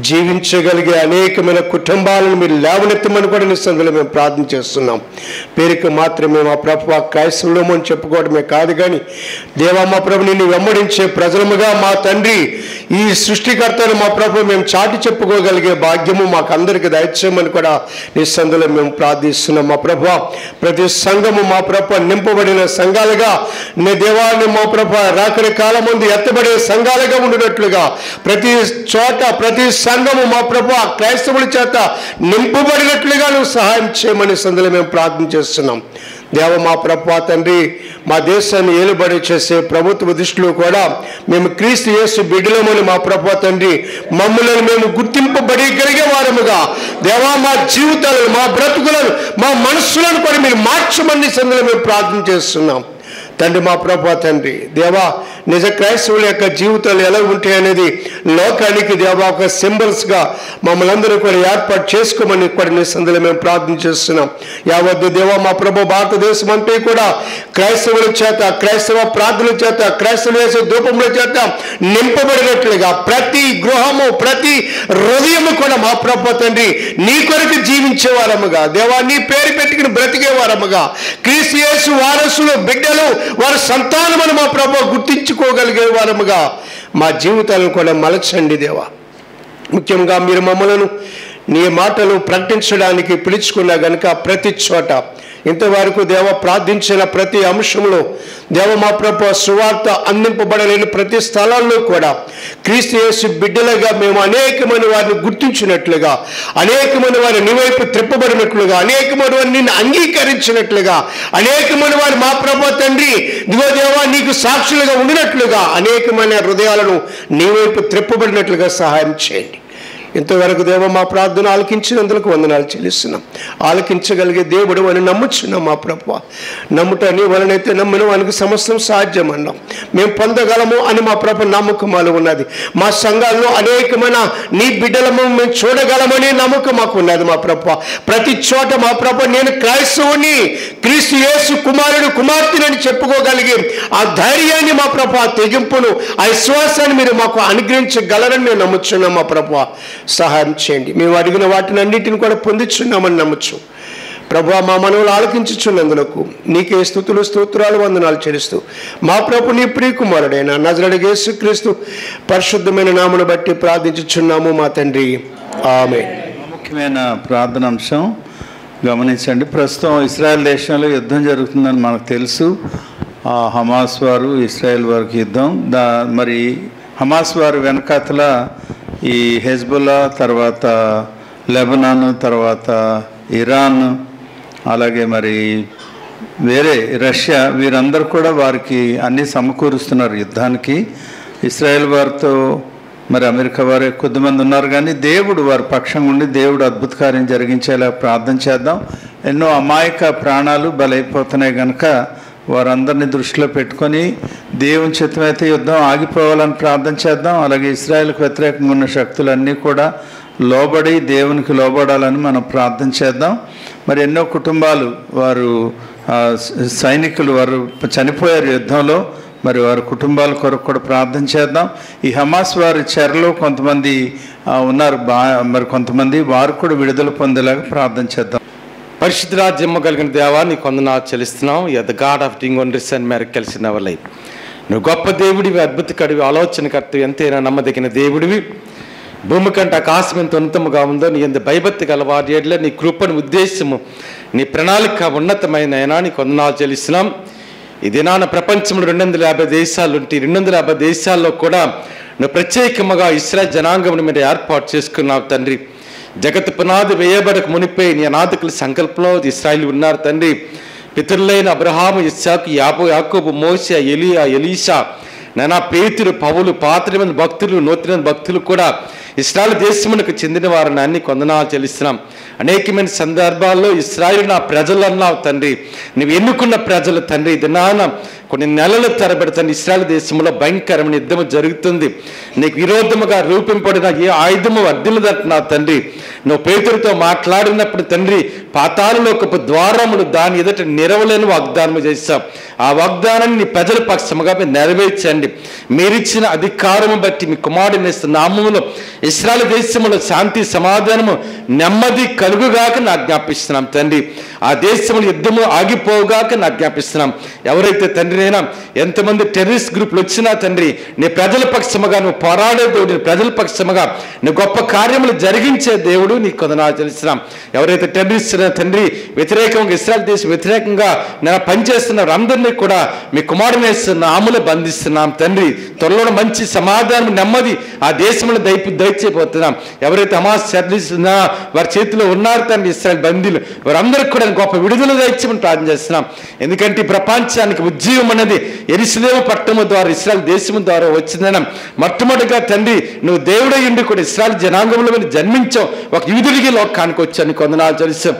జీవించగలిగే అనేకమైన కుటుంబాలను మీరు లేవనెత్తమని కూడా నీ సన్నిధిలో మేము ప్రార్థన చేస్తున్నాం. పేరుకు మాత్రమే మా ప్రభువా క్రైస్తవులము అని చెప్పుకోవడమే కాదు కానీ దేవా మా ప్రభు నిన్ను వెంబడించే ప్రజలముగా మా తండ్రి ఈ సృష్టికర్తను మా ప్రభు మేము చాటి చెప్పుకోగలిగే భాగ్యము మాకు అందరికీ దయచేయమని కూడా నీ సన్నిధిలో మేము ప్రార్థిస్తున్నాం. మా ప్రభువా ప్రతి సంఘము మా ప్రభు నింపబడిన సంఘాలుగా నీ దేవాన్ని మా ప్రభు రాకరి కాలం ముందు ఎత్తబడే సంఘాలుగా ఉండినట్లుగా ప్రతి చోట ప్రతి సంఘము మా ప్రభు క్రైస్తవుల చేత నింపబడినట్లుగా నువ్వు సహాయం చేయమని సందులో మేము ప్రార్థన చేస్తున్నాం. దేవ మా ప్రభువా తండ్రి, మా దేశాన్ని ఏలుబడి చేసే ప్రభుత్వ దృష్టిలో కూడా మేము క్రీస్తు యేసు బిడ్డలమని మా ప్రభువా తండ్రి మమ్మల్ని మేము గుర్తింపబడగలిగే వారముగా దేవా మా జీవితాలను, మా బ్రతుకులను, మా మనస్సులను కూడా మీరు మార్చమని సందులో మేము ప్రార్థన చేస్తున్నాం తండ్రి. మా ప్రభువా తండ్రి దేవా నిజ క్రైస్తవుల యొక్క జీవితాలు ఎలా ఉంటాయనేది లోకానికి దేవా ఒక సింబల్స్గా మమ్మల్ని అందరూ కూడా ఏర్పాటు చేసుకోమని కూడా నీ సందులో మేము ప్రార్థన చేస్తున్నాం. యావద్దు దేవా మా ప్రభు భారతదేశం అంతా కూడా క్రైస్తవుల చేత, క్రైస్తవ ప్రార్థనల చేత, క్రైస్తవులు వేసే ధూపముల చేత నింపబడినట్లుగా ప్రతి గృహము, ప్రతి హృదయము కూడా మా ప్రభు తండ్రి నీ కొరకు జీవించే వారముగా దేవా నీ పేరు పెట్టుకుని బ్రతికే వారముగా క్రీస్తు యేసు వారసులు బిడ్డలు వారి సంతానమని మా ప్రభు గుర్తించుకోగలిగే వారముగా మా జీవితాలను కూడా మలచండి దేవా. ముఖ్యంగా మీరు మమ్మలను నీ మాటలు ప్రకటించడానికి పిలుచుకున్నా గనుక ప్రతి చోట ఇంతవరకు దేవ ప్రార్థించిన ప్రతి అంశంలో దేవ మా ప్రభు సువార్త అందింపబడలేని ప్రతి స్థలాల్లో కూడా క్రీస్తు యేసు బిడ్డలుగా మేము అనేకమైన వారిని గుర్తించినట్లుగా, అనేకమైన వారిని నీ వైపు త్రిప్పబడినట్లుగా, అనేకమైన వారిని నిన్ను అంగీకరించినట్లుగా, అనేకమైన వారు మా ప్రభు తండ్రి దిగో దేవా నీకు సాక్షులుగా ఉండినట్లుగా అనేకమైన హృదయాలను నీ వైపు త్రిప్పబడినట్లుగా సహాయం చేయండి. ఇంతవరకు దేవ మా ప్రార్థన ఆలకించినందుకు వందనాలు చెల్లిస్తున్నాం. ఆలకించగలిగే దేవుడు అని నమ్ముచున్నాం మా ప్రభువా. నమ్ముట నీ వలనైతే నమ్మిన వానికి సమస్తం సాధ్యం అన్నాం. మేము పొందగలము అని మా ప్రభు నమ్మకమాలు ఉన్నది. మా సంఘాల్లో అనేకమైన నీ బిడ్డలము మేము చూడగలమని నమ్మకం మాకు ఉన్నది మా ప్రభువా. ప్రతి చోట మా ప్రభు నేను క్రైస్తవుని, క్రీస్తు యేసు కుమారుడు కుమార్తెనని చెప్పుకోగలిగి ఆ ధైర్యాన్ని మా ప్రభు, ఆ తెగింపును, ఆ విశ్వాసాన్ని మీరు మాకు అనుగ్రహించగలరని మేము నమ్ముచున్నాం మా ప్రభువా. సహాయం చేయండి. మేము అడిగిన వాటిని అన్నింటిని కూడా పొందుచున్నామని నమ్మచ్చు ప్రభువా. మా మనవులు ఆలకించుచున్నందులకు నీకే స్తుతులు స్తోత్రాలు వందనాలు చెల్లిస్తూ మా ప్రభు నీ ప్రియకుమారుడైన నజరేయుడైన యేసుక్రీస్తు పరిశుద్ధమైన నామమును బట్టి ప్రార్థించుచున్నాము మా తండ్రి, ఆమేన్. ముఖ్యమైన ప్రార్థన అంశం గమనించండి. ప్రస్తుతం ఇస్రాయెల్ దేశంలో యుద్ధం జరుగుతుందని మనకు తెలుసు. హమాస్ వారు ఇస్రాయెల్ వారికి యుద్ధం. మరి హమాస్ వారు వెనకాతల ఈ హెజ్బుల్లా, తర్వాత లెబనాన్, తర్వాత ఇరాన్, అలాగే మరి వేరే రష్యా, వీరందరూ కూడా వారికి అన్నీ సమకూరుస్తున్నారు యుద్ధానికి. ఇస్రాయేల్ వారితో మరి అమెరికా వారు కొద్దిమంది ఉన్నారు కానీ దేవుడు వారి పక్షంగా ఉండి దేవుడు అద్భుత కార్యం జరిగించేలా ప్రార్థన చేద్దాం. ఎన్నో అమాయక ప్రాణాలు బలైపోతున్నాయి కనుక వారందరినీ దృష్టిలో పెట్టుకొని దేవుని చిత్తమైతే యుద్ధం ఆగిపోవాలని ప్రార్థన చేద్దాం. అలాగే ఇశ్రాయేలుకు వ్యతిరేకంగా ఉన్న శక్తులన్నీ కూడా లోబడి దేవునికి లోబడాలని మనం ప్రార్థన చేద్దాం. మరి ఎన్నో కుటుంబాలు వారు సైనికులు వారు చనిపోయారు యుద్ధంలో. మరి వారి కుటుంబాల కొరకు కూడా ప్రార్థన చేద్దాం. ఈ హమాస్ వారి చెరలో కొంతమంది ఉన్నారు, మరి కొంతమంది వారు కూడా విడుదల పొందేలాగా ప్రార్థన చేద్దాం. పరిశుద్ధ రాజ్యము కలిగిన దేవా నీకు వందనాలు చెల్లిస్తున్నాం. You are the god of doing wonders and miracles in our life. నువ్వు గొప్ప దేవుడివి, అద్భుతకడివి, ఆలోచనకర్తవి, ఎంతైనా నమ్మదగిన దేవుడివి. భూమి కంటే ఆకాశం ఎంత ఉన్నతముగా ఉందో నీ ఎంత భయభక్తి గల వారి ఎడల నీ కృపను ఉద్దేశము నీ ప్రణాళిక ఉన్నతమైన నీకు వందనాలు చెల్లిస్తున్నాం. ఈ దినాన ప్రపంచంలో 250 దేశాలు ఉంటే 250 దేశాల్లో కూడా నువ్వు ప్రత్యేకముగా ఇశ్రాయేలు జనాంగమును మీరు ఏర్పాటు చేసుకున్నావు తండ్రి. జగత్ పునాది వేయబడక మునిపై నీ అనాథకుల సంకల్పంలో ఇశ్రాయేలు ఉన్నారు తండ్రి. పితరులైన అబ్రహాము, ఇస్సాకు, యాకోబు, మోషే, ఎలియా, ఎలీషా, నానా పేతురు, పౌలు, పాత్రమైన భక్తులు, నూతన భక్తులు కూడా ఇశ్రాయేలు దేశమునకు చెందిన వారిని అన్ని వందనాలు చెల్లిస్తున్నాం. అనేకమైన సందర్భాల్లో ఇశ్రాయేలు నా ప్రజలు అన్నావు తండ్రి. నువ్వు ఎన్నుకున్న ప్రజలు తండ్రి. ఇది నాన్న కొన్ని నెలల తరబడి తండ్రి ఇశ్రాయేలు దేశంలో భయంకరమైన యుద్ధము జరుగుతుంది. నీకు విరోధముగా రూపింపడిన ఏ ఆయుధము వర్ధిల్లదంటున్నావు తండ్రి. నువ్వు పేతురుతో మాట్లాడినప్పుడు తండ్రి పాతాళలోకపు ద్వారములు దాని ఎదుట నిరవలేని వాగ్దానము చేశావు. ఆ వాగ్దానాన్ని నీ ప్రజల పక్షముగా మీరు నెరవేర్చండి. మీరిచ్చిన అధికారము బట్టి మీ కుమారుని నామములో ఇశ్రాయేలు దేశంలో శాంతి, సమాధానము, నెమ్మది కలుగుగాక నా జ్ఞాపిస్తున్నాం తండ్రి. ఆ దేశంలో యుద్ధము ఆగిపోగాక నా జ్ఞాపిస్తున్నాం. ఎవరైతే తండ్రినైనా ఎంతమంది టెర్రరిస్ట్ గ్రూపులు వచ్చినా తండ్రి నీ ప్రజల పక్షముగా నువ్వు పోరాడే దేవుడు, నీ ప్రజల పక్షముగా నువ్వు గొప్ప కార్యములు జరిగించే దేవుడు నీకు వందనాలు చెల్లిస్తున్నాం. ఎవరైతే టెర్రరిస్ట్ తండ్రి వ్యతిరేకంగా ఇశ్రాయేలు దేశం వ్యతిరేకంగా నేను పనిచేస్తున్నారు అందరినీ కూడా మీ కుమారుని నామములో బంధిస్తున్నాం తండ్రి. త్వరలో మంచి సమాధానం, నెమ్మది ఆ దేశంలో దయచేయబోతున్నాం. ఎవరైతే హమాస్ టెర్రరిస్ట్ వారి చేతిలో ఉన్నారు తండ్రి ఇశ్రాయేలు బందీలు వారందరికీ కూడా గొప్ప విడుదల దయచేయమని ప్రార్థన చేస్తున్నాం. ఎందుకంటే ఈ ప్రపంచానికి ఉజ్జీవం అనేది యెరూషలేము పట్టణము ద్వారా ఇశ్రాయేలు దేశము ద్వారా వచ్చిందనం. మొట్టమొదటిగా తండ్రి నువ్వు దేవుడై ఉండి కూడా ఇశ్రాయేలు జనాంగంలో మీరు జన్మించావు, ఒక యూదుడికి లోకానికి వచ్చాను కొందనాలు తెలుసు.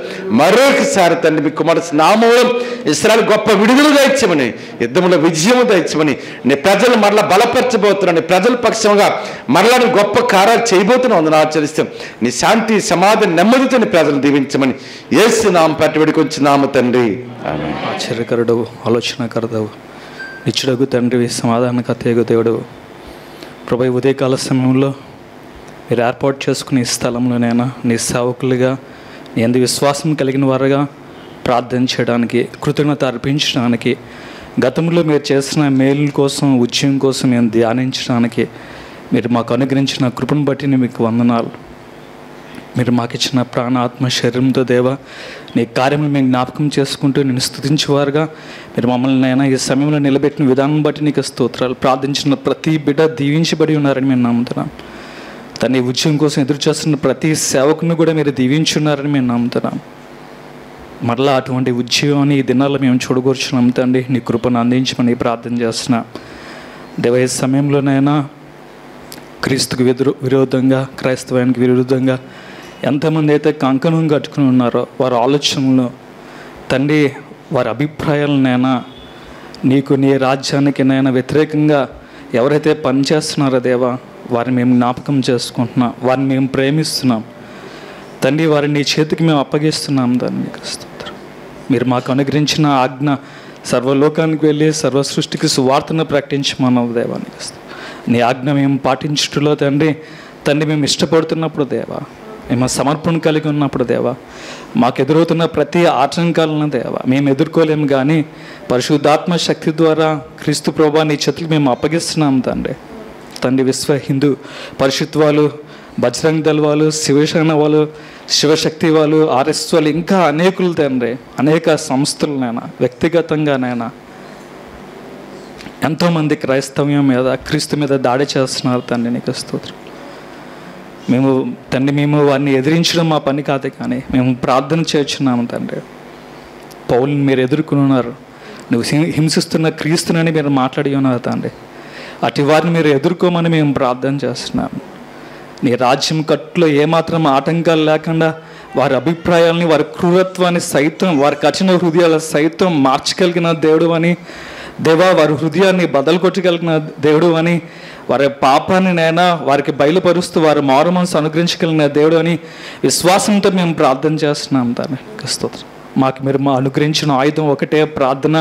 మరొకసారి తండ్రి మీ కుమారు నామములో ఇశ్రాయేలు గొప్ప విడుదల దయచేయమని, యుద్ధంలో విజయము దయచేయమని, నీ ప్రజలు మరలా బలపరచబోతున్నాను, నీ ప్రజల పక్షంగా మరలా గొప్ప కార్యాలు చేయబోతున్నావు వందనాలు చెల్లిస్తాం. నీ శాంతి, సమాధానం, నెమ్మదితో నీ ప్రజలు దీవించమని యేసు నామమున పెట్టుబడికొంచున్నాము తండ్రి. ఆశ్చర్యకరుడు, ఆలోచనకర్తవు, నిత్యుడగు తండ్రి, సమాధానకర్తయగు దేవుడు ప్రభు, ఉదయకాల సమయంలో మీరు ఏర్పాటు చేసుకునే ఈ స్థలంలోనైనా నీ సేవకులుగా నీ అందు విశ్వాసం కలిగిన వారుగా ప్రార్థన చేయడానికి, కృతజ్ఞత అర్పించడానికి, గతంలో మీరు చేసిన మేలుల కోసం, ఉద్యమం కోసం మేము ధ్యానించడానికి మీరు మాకు అనుగ్రహించిన కృపను బట్టి మీకు వందనాలు. మీరు మాకు ఇచ్చిన ప్రాణ, ఆత్మ, శరీరంతో దేవ నీ కార్యములు మేము జ్ఞాపకం చేసుకుంటూ నేను స్తుతించేవారుగా మీరు మమ్మల్ని అయినా ఈ సమయంలో నిలబెట్టిన విధానం బట్టి నీకు స్తోత్రాలు. ప్రార్థించిన ప్రతి బిడ్డ దీవించబడి ఉన్నారని మేము నమ్ముతున్నాం. తన ఉద్యమం కోసం ఎదురు చేస్తున్న ప్రతి సేవకుని కూడా మీరు దీవించున్నారని మేము నమ్ముతున్నాం. మరలా అటువంటి ఉద్యమాన్ని ఈ దినాల్లో మేము చూడకూర్చున్నాం తండ్రి. నీ కృపను అందించమని ప్రార్థన చేస్తున్నా దేవ. ఈ సమయంలోనైనా క్రీస్తుకు విరోధంగా, క్రైస్తవానికి విరుద్ధంగా ఎంతమంది అయితే కంకణం కట్టుకుని ఉన్నారో వారి ఆలోచనలు తండ్రి, వారి అభిప్రాయాలనైనా నీకు, నీ రాజ్యానికినైనా వ్యతిరేకంగా ఎవరైతే పనిచేస్తున్నారో దేవా వారిని మేము జ్ఞాపకం చేసుకుంటున్నాం, వారిని మేము ప్రేమిస్తున్నాం తండ్రి. వారిని నీ చేతికి మేము అప్పగిస్తున్నాం దాన్ని నీకు స్తోత్రం. మీరు మాకు అనుగ్రహించిన ఆజ్ఞ సర్వలోకానికి వెళ్ళి సర్వ సృష్టికి సువార్తను ప్రకటించమన్నావు దేవా నీకు స్తోత్రం. నీ ఆజ్ఞ మేము పాటించటంలో తండ్రి మేము ఇష్టపడుతున్నప్పుడు దేవా, మేము సమర్పణ కలిగి ఉన్నప్పుడు దేవా, మాకు ఎదురవుతున్న ప్రతి ఆటంకాలను దేవా మేము ఎదుర్కోలేము, కానీ పరిశుద్ధాత్మ శక్తి ద్వారా క్రీస్తు ప్రభువా నీ చేతులకు మేము అప్పగిస్తున్నాం తండ్రి. విశ్వ హిందూ పరిషత్ వాళ్ళు, బజరంగ్ దళ్ వాళ్ళు, శివసేన వాళ్ళు, శివశక్తి వాళ్ళు, ఆర్ఎస్ వాళ్ళు, ఇంకా అనేకులు తండ్రి, అనేక సంస్థలనైనా వ్యక్తిగతంగానైనా ఎంతోమంది క్రైస్తవ్యం మీద, క్రీస్తు మీద దాడి చేస్తున్నారు తండ్రి నీకు స్తోత్రం. మేము వారిని ఎదిరించడం మా పని కాదు, కానీ మేము ప్రార్థన చేస్తున్నాము తండ్రి. పౌలుని మీరు ఎదుర్కొని ఉన్నారు, నువ్వు హింసిస్తున్న క్రీస్తునని మీరు మాట్లాడి ఉన్నారు తండ్రి. అటు వారిని మీరు ఎదుర్కోమని మేము ప్రార్థన చేస్తున్నాము. నీ రాజ్యం కట్టులో ఏమాత్రం ఆటంకాలు లేకుండా వారి అభిప్రాయాలని, వారి క్రూరత్వాన్ని సైతం, వారి కఠిన హృదయాల సైతం మార్చగలిగిన దేవుడు అని దేవా, వారి హృదయాన్ని బదలు కొట్టగలిగిన దేవుడు అని, వారి పాపాన్ని నైనా వారికి బయలుపరుస్తూ వారి మారు మనసు అనుగ్రహించగలిగిన దేవుడు అని విశ్వాసంతో మేము ప్రార్థన చేస్తున్నాం తండ్రి. స్తోత్రం. మాకు మీరు అనుగ్రహించిన ఆయుధం ఒకటే ప్రార్థన.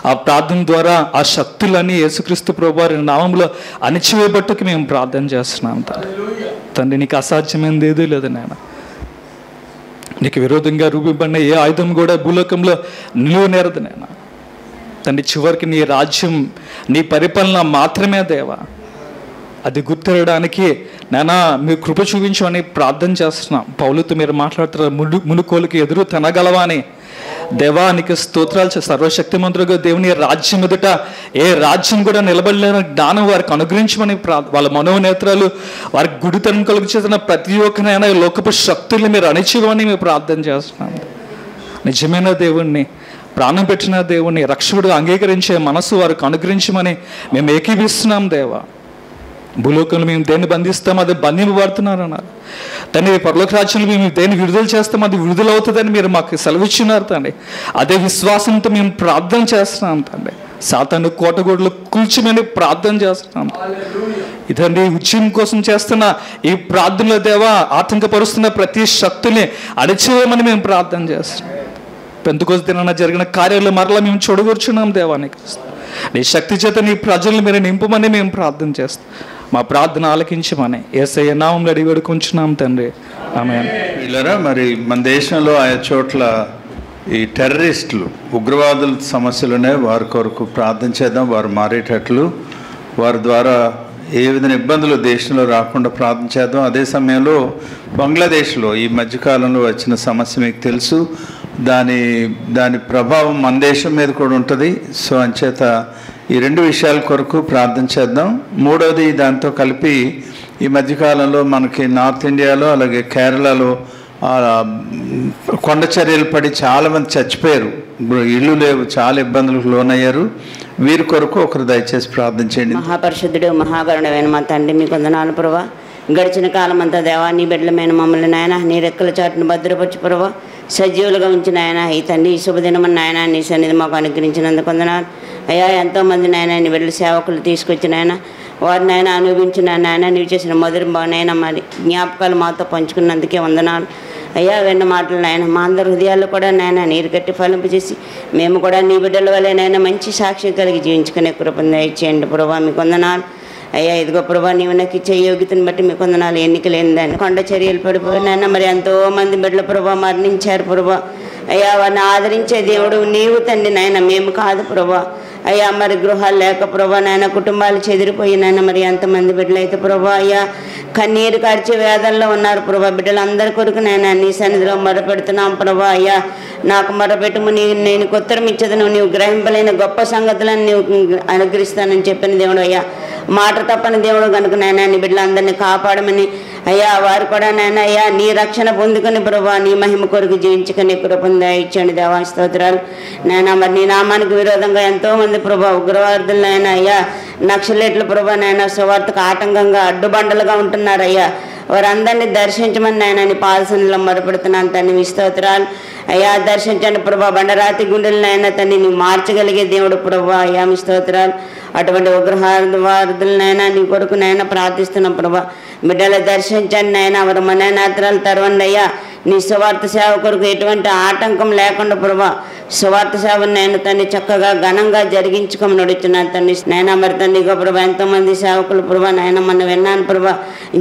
ఆ ప్రార్థన ద్వారా ఆ శక్తులన్నీ యేసుక్రీస్తు ప్రభువారి నామములో అణిచివేయబట్టుకు మేము ప్రార్థన చేస్తున్నాం తండ్రి. నీకు అసాధ్యమైనది ఏదీ లేదు నాయన. నీకు విరోధంగా రూపొందిన ఏ ఆయుధం కూడా భూలోకంలో నిలువనేరదు నాయన తండ్రి. చివరికి నీ రాజ్యం, నీ పరిపాలన మాత్రమే దేవా అది గుర్తెరగడానికి నానా మీరు కృప చూపించమని ప్రార్థన చేస్తున్నాం. పౌలుతో మీరు మాట్లాడుతున్నారు, మునుకోలుకి ఎదురు తినగలవా అని. దేవానికి స్తోత్రాలు. సర్వశక్తిమంతుడుగా దేవుని రాజ్యం ఎదుట ఏ రాజ్యం కూడా నిలబడలేని జ్ఞానం వారికి అనుగ్రహించమని వాళ్ళ మనోనేత్రాలు వారికి గుడితనం కలుగు చేసిన ప్రతి ఒక్కరైనా లోకపు శక్తుల్ని మీరు అణిచివని మేము ప్రార్థన చేస్తున్నాం. నిజమైన దేవుణ్ణి, ప్రాణం పెట్టిన దేవుణ్ణి, రక్షకుడుగా అంగీకరించే మనసు వారికి అనుగ్రహించమని మేము ఏకీభిస్తున్నాం. దేవా, భూలోకంలో మేము దేన్ని బంధిస్తాం అది బంధింపబడుతున్నారు అన్నారు. తండ్రి, పరలోక రాజ్యంలో మేము దేన్ని విడుదల చేస్తాం అది విడుదలవుతుందని మీరు మాకు సెలవిచ్చినారు తండ్రి. అదే విశ్వాసంతో మేము ప్రార్థన చేస్తున్నాం తండ్రి. సాతాను కోటగోడలు కూల్చమని ప్రార్థన చేస్తున్నాం. ఇదండి ఉద్యమం కోసం చేస్తున్న ఈ ప్రార్థనలో దేవా, ఆతంకపరుస్తున్న ప్రతి శక్తిని అణిచివేయమని మేము ప్రార్థన చేస్తున్నాం. పెంతెకొస్తు దినాన జరిగిన కార్యాలు మరలా మేము చూడగూర్చున్నాం. దేవానికి నీ శక్తి చేత నీ ప్రజలను మీరు నింపమని మేము ప్రార్థన చేస్తాం. మా ప్రార్థన ఆలకించమని యేసయ్య నామములో అడిగి వేడుకొంచున్నాం తండ్రి. ఆమేన్. వీళ్ళరా మరి మన దేశంలో ఆయా చోట్ల ఈ టెర్రరిస్టులు, ఉగ్రవాదుల సమస్యలునే వారి కొరకు ప్రార్థన చేద్దాం. వారు మారేటట్లు, వారి ద్వారా ఏ విధమైన ఇబ్బందులు దేశంలో రాకుండా ప్రార్థన చేద్దాం. అదే సమయంలో బంగ్లాదేశ్లో ఈ మధ్యకాలంలో వచ్చిన సమస్య మీకు తెలుసు. దాని ప్రభావం మన దేశం మీద కూడా ఉంటుంది. సో అంచేత ఈ రెండు విషయాల కొరకు ప్రార్థన చేద్దాం. మూడవది, దాంతో కలిపి ఈ మధ్యకాలంలో మనకి నార్త్ ఇండియాలో అలాగే కేరళలో కొండ చర్యలు పడి చాలామంది చచ్చిపోయారు. ఇళ్ళు లేవు, చాలా ఇబ్బందులకు లోనయ్యారు. వీరి కొరకు ఒకరు దయచేసి ప్రార్థన చేయండి. మహాపరిశుద్ధుడు, మహాకరుణమైన మా తండ్రి, మీకు వందనాలు ప్రభా. గడిచిన కాలం అంతా దేవా, నీ బిడ్డలమైన మమ్మల్ని నాయన నీ రెక్కల చాటును భద్రపరచు ప్రభా. సజీవులుగా ఉంచిన ఆయన ఈ తండ్రి ఈ శుభదినమని నాయన నీ సన్నిధి మాకు అనుగ్రహించినందుకు వందనాలు అయ్యా. ఎంతోమంది నాయన నీ బిడ్డల సేవకులు తీసుకొచ్చిన ఆయన వారిని ఆయన అనుభవించిన నాయన నీవు చేసిన మొదటి బాగునైనా మరి జ్ఞాపకాలు మాతో పంచుకున్నందుకే వందనాలు అయ్యా. వెన్న మాటలు నాయన మా అందరి హృదయాల్లో కూడా నాయన నీరు కట్టి ఫలింపజేసి మేము కూడా నీ బిడ్డల వల్లే నాయన మంచి సాక్ష్యం కలిగి జీవించుకునే కృపను దయచేయండి ప్రభా. మీకు వందనాలు అయ్యా. ఇదిగో ప్రభా, నీవు నాకు ఇచ్చే యోగ్యతను బట్టి మీకు వందనాలు. ఎన్నిక లేనిదాన్ని కొండ చర్యలు పడిపోయినాయన మరి ఎంతోమంది బిడ్డల ప్రభా మరణించారు ప్రభా. అయ్యా, వారిని ఆదరించే దేవుడు నీవు తండ్రి నాయన, మేము కాదు ప్రభా. అయ్యా, మరి గృహాలు లేక ప్రభా నాయన కుటుంబాలు చెదిరిపోయినాయన మరి ఎంతమంది బిడ్డలు అయితే ప్రభా అయ్యా కన్నీరు కార్చే వేదనలో ఉన్నారు ప్రభా. బిడ్డలందరి కొరకు నాయన నీ సన్నిధిలో మొరపెడుతున్నాం ప్రభా. అయ్యా, నాకు మొరపెట్టుము, నేను ఉత్తరం ఇచ్చేది నీవు గ్రహింపలేని గొప్ప సంగతులను నీవు అనుగ్రహిస్తానని చెప్పిన దేవుడు అయ్యా. మాట తప్పని దేవుడు కనుక నాయన నీ బిడ్డలందరినీ కాపాడమని అయ్యా, వారు కూడా నాయన అయ్యా నీ రక్షణ పొందుకొని ప్రభా నీ మహిమ కొరకు జీవించుకొని కృపను దయచేయండి దేవా. స్తోత్రాలు నాయన. మరి నీ నామానికి విరోధంగా ఎంతోమంది ప్రభా ఉగ్రవాదులు నాయన అయ్యా నక్సలైట్లు ప్రభా నాయన సువార్తకు ఆటంకంగా అడ్డుబండలుగా ఉంటున్నారయ్యా. వారందరినీ దర్శించమని నాయన నీ పాదసన్నిధిలో మొరపెడుతున్నాను తండ్రి. మీ స్తోత్రాలు అయ్యా. దర్శించండి ప్రభా. బండరాతి గుండెలను నాయన తండ్రి నీవు మార్చగలిగే దేవుడు ప్రభా అయ్యా. మీ స్తోత్రాలు. అటువంటి ఉగ్రవాదులనైనా నీ కొరకు నైనా ప్రార్థిస్తున్నాం ప్రభా. బిడ్డలు దర్శించండి నాయన, వారి మనోనేత్రాలు తెరవండి అయ్యా. నీ సువార్త సేవ కొరకు ఎటువంటి ఆటంకం లేకుండా ప్రభా సువార్త సేవను నేను తండ్రి చక్కగా ఘనంగా జరిగించుకొని నడుచున్నాను తండ్రి నైనా. మరి తండ్రి ఇగో ప్రభా ఎంతోమంది సేవకులు ప్రభా నాయన మొన్న విన్నాను ప్రభా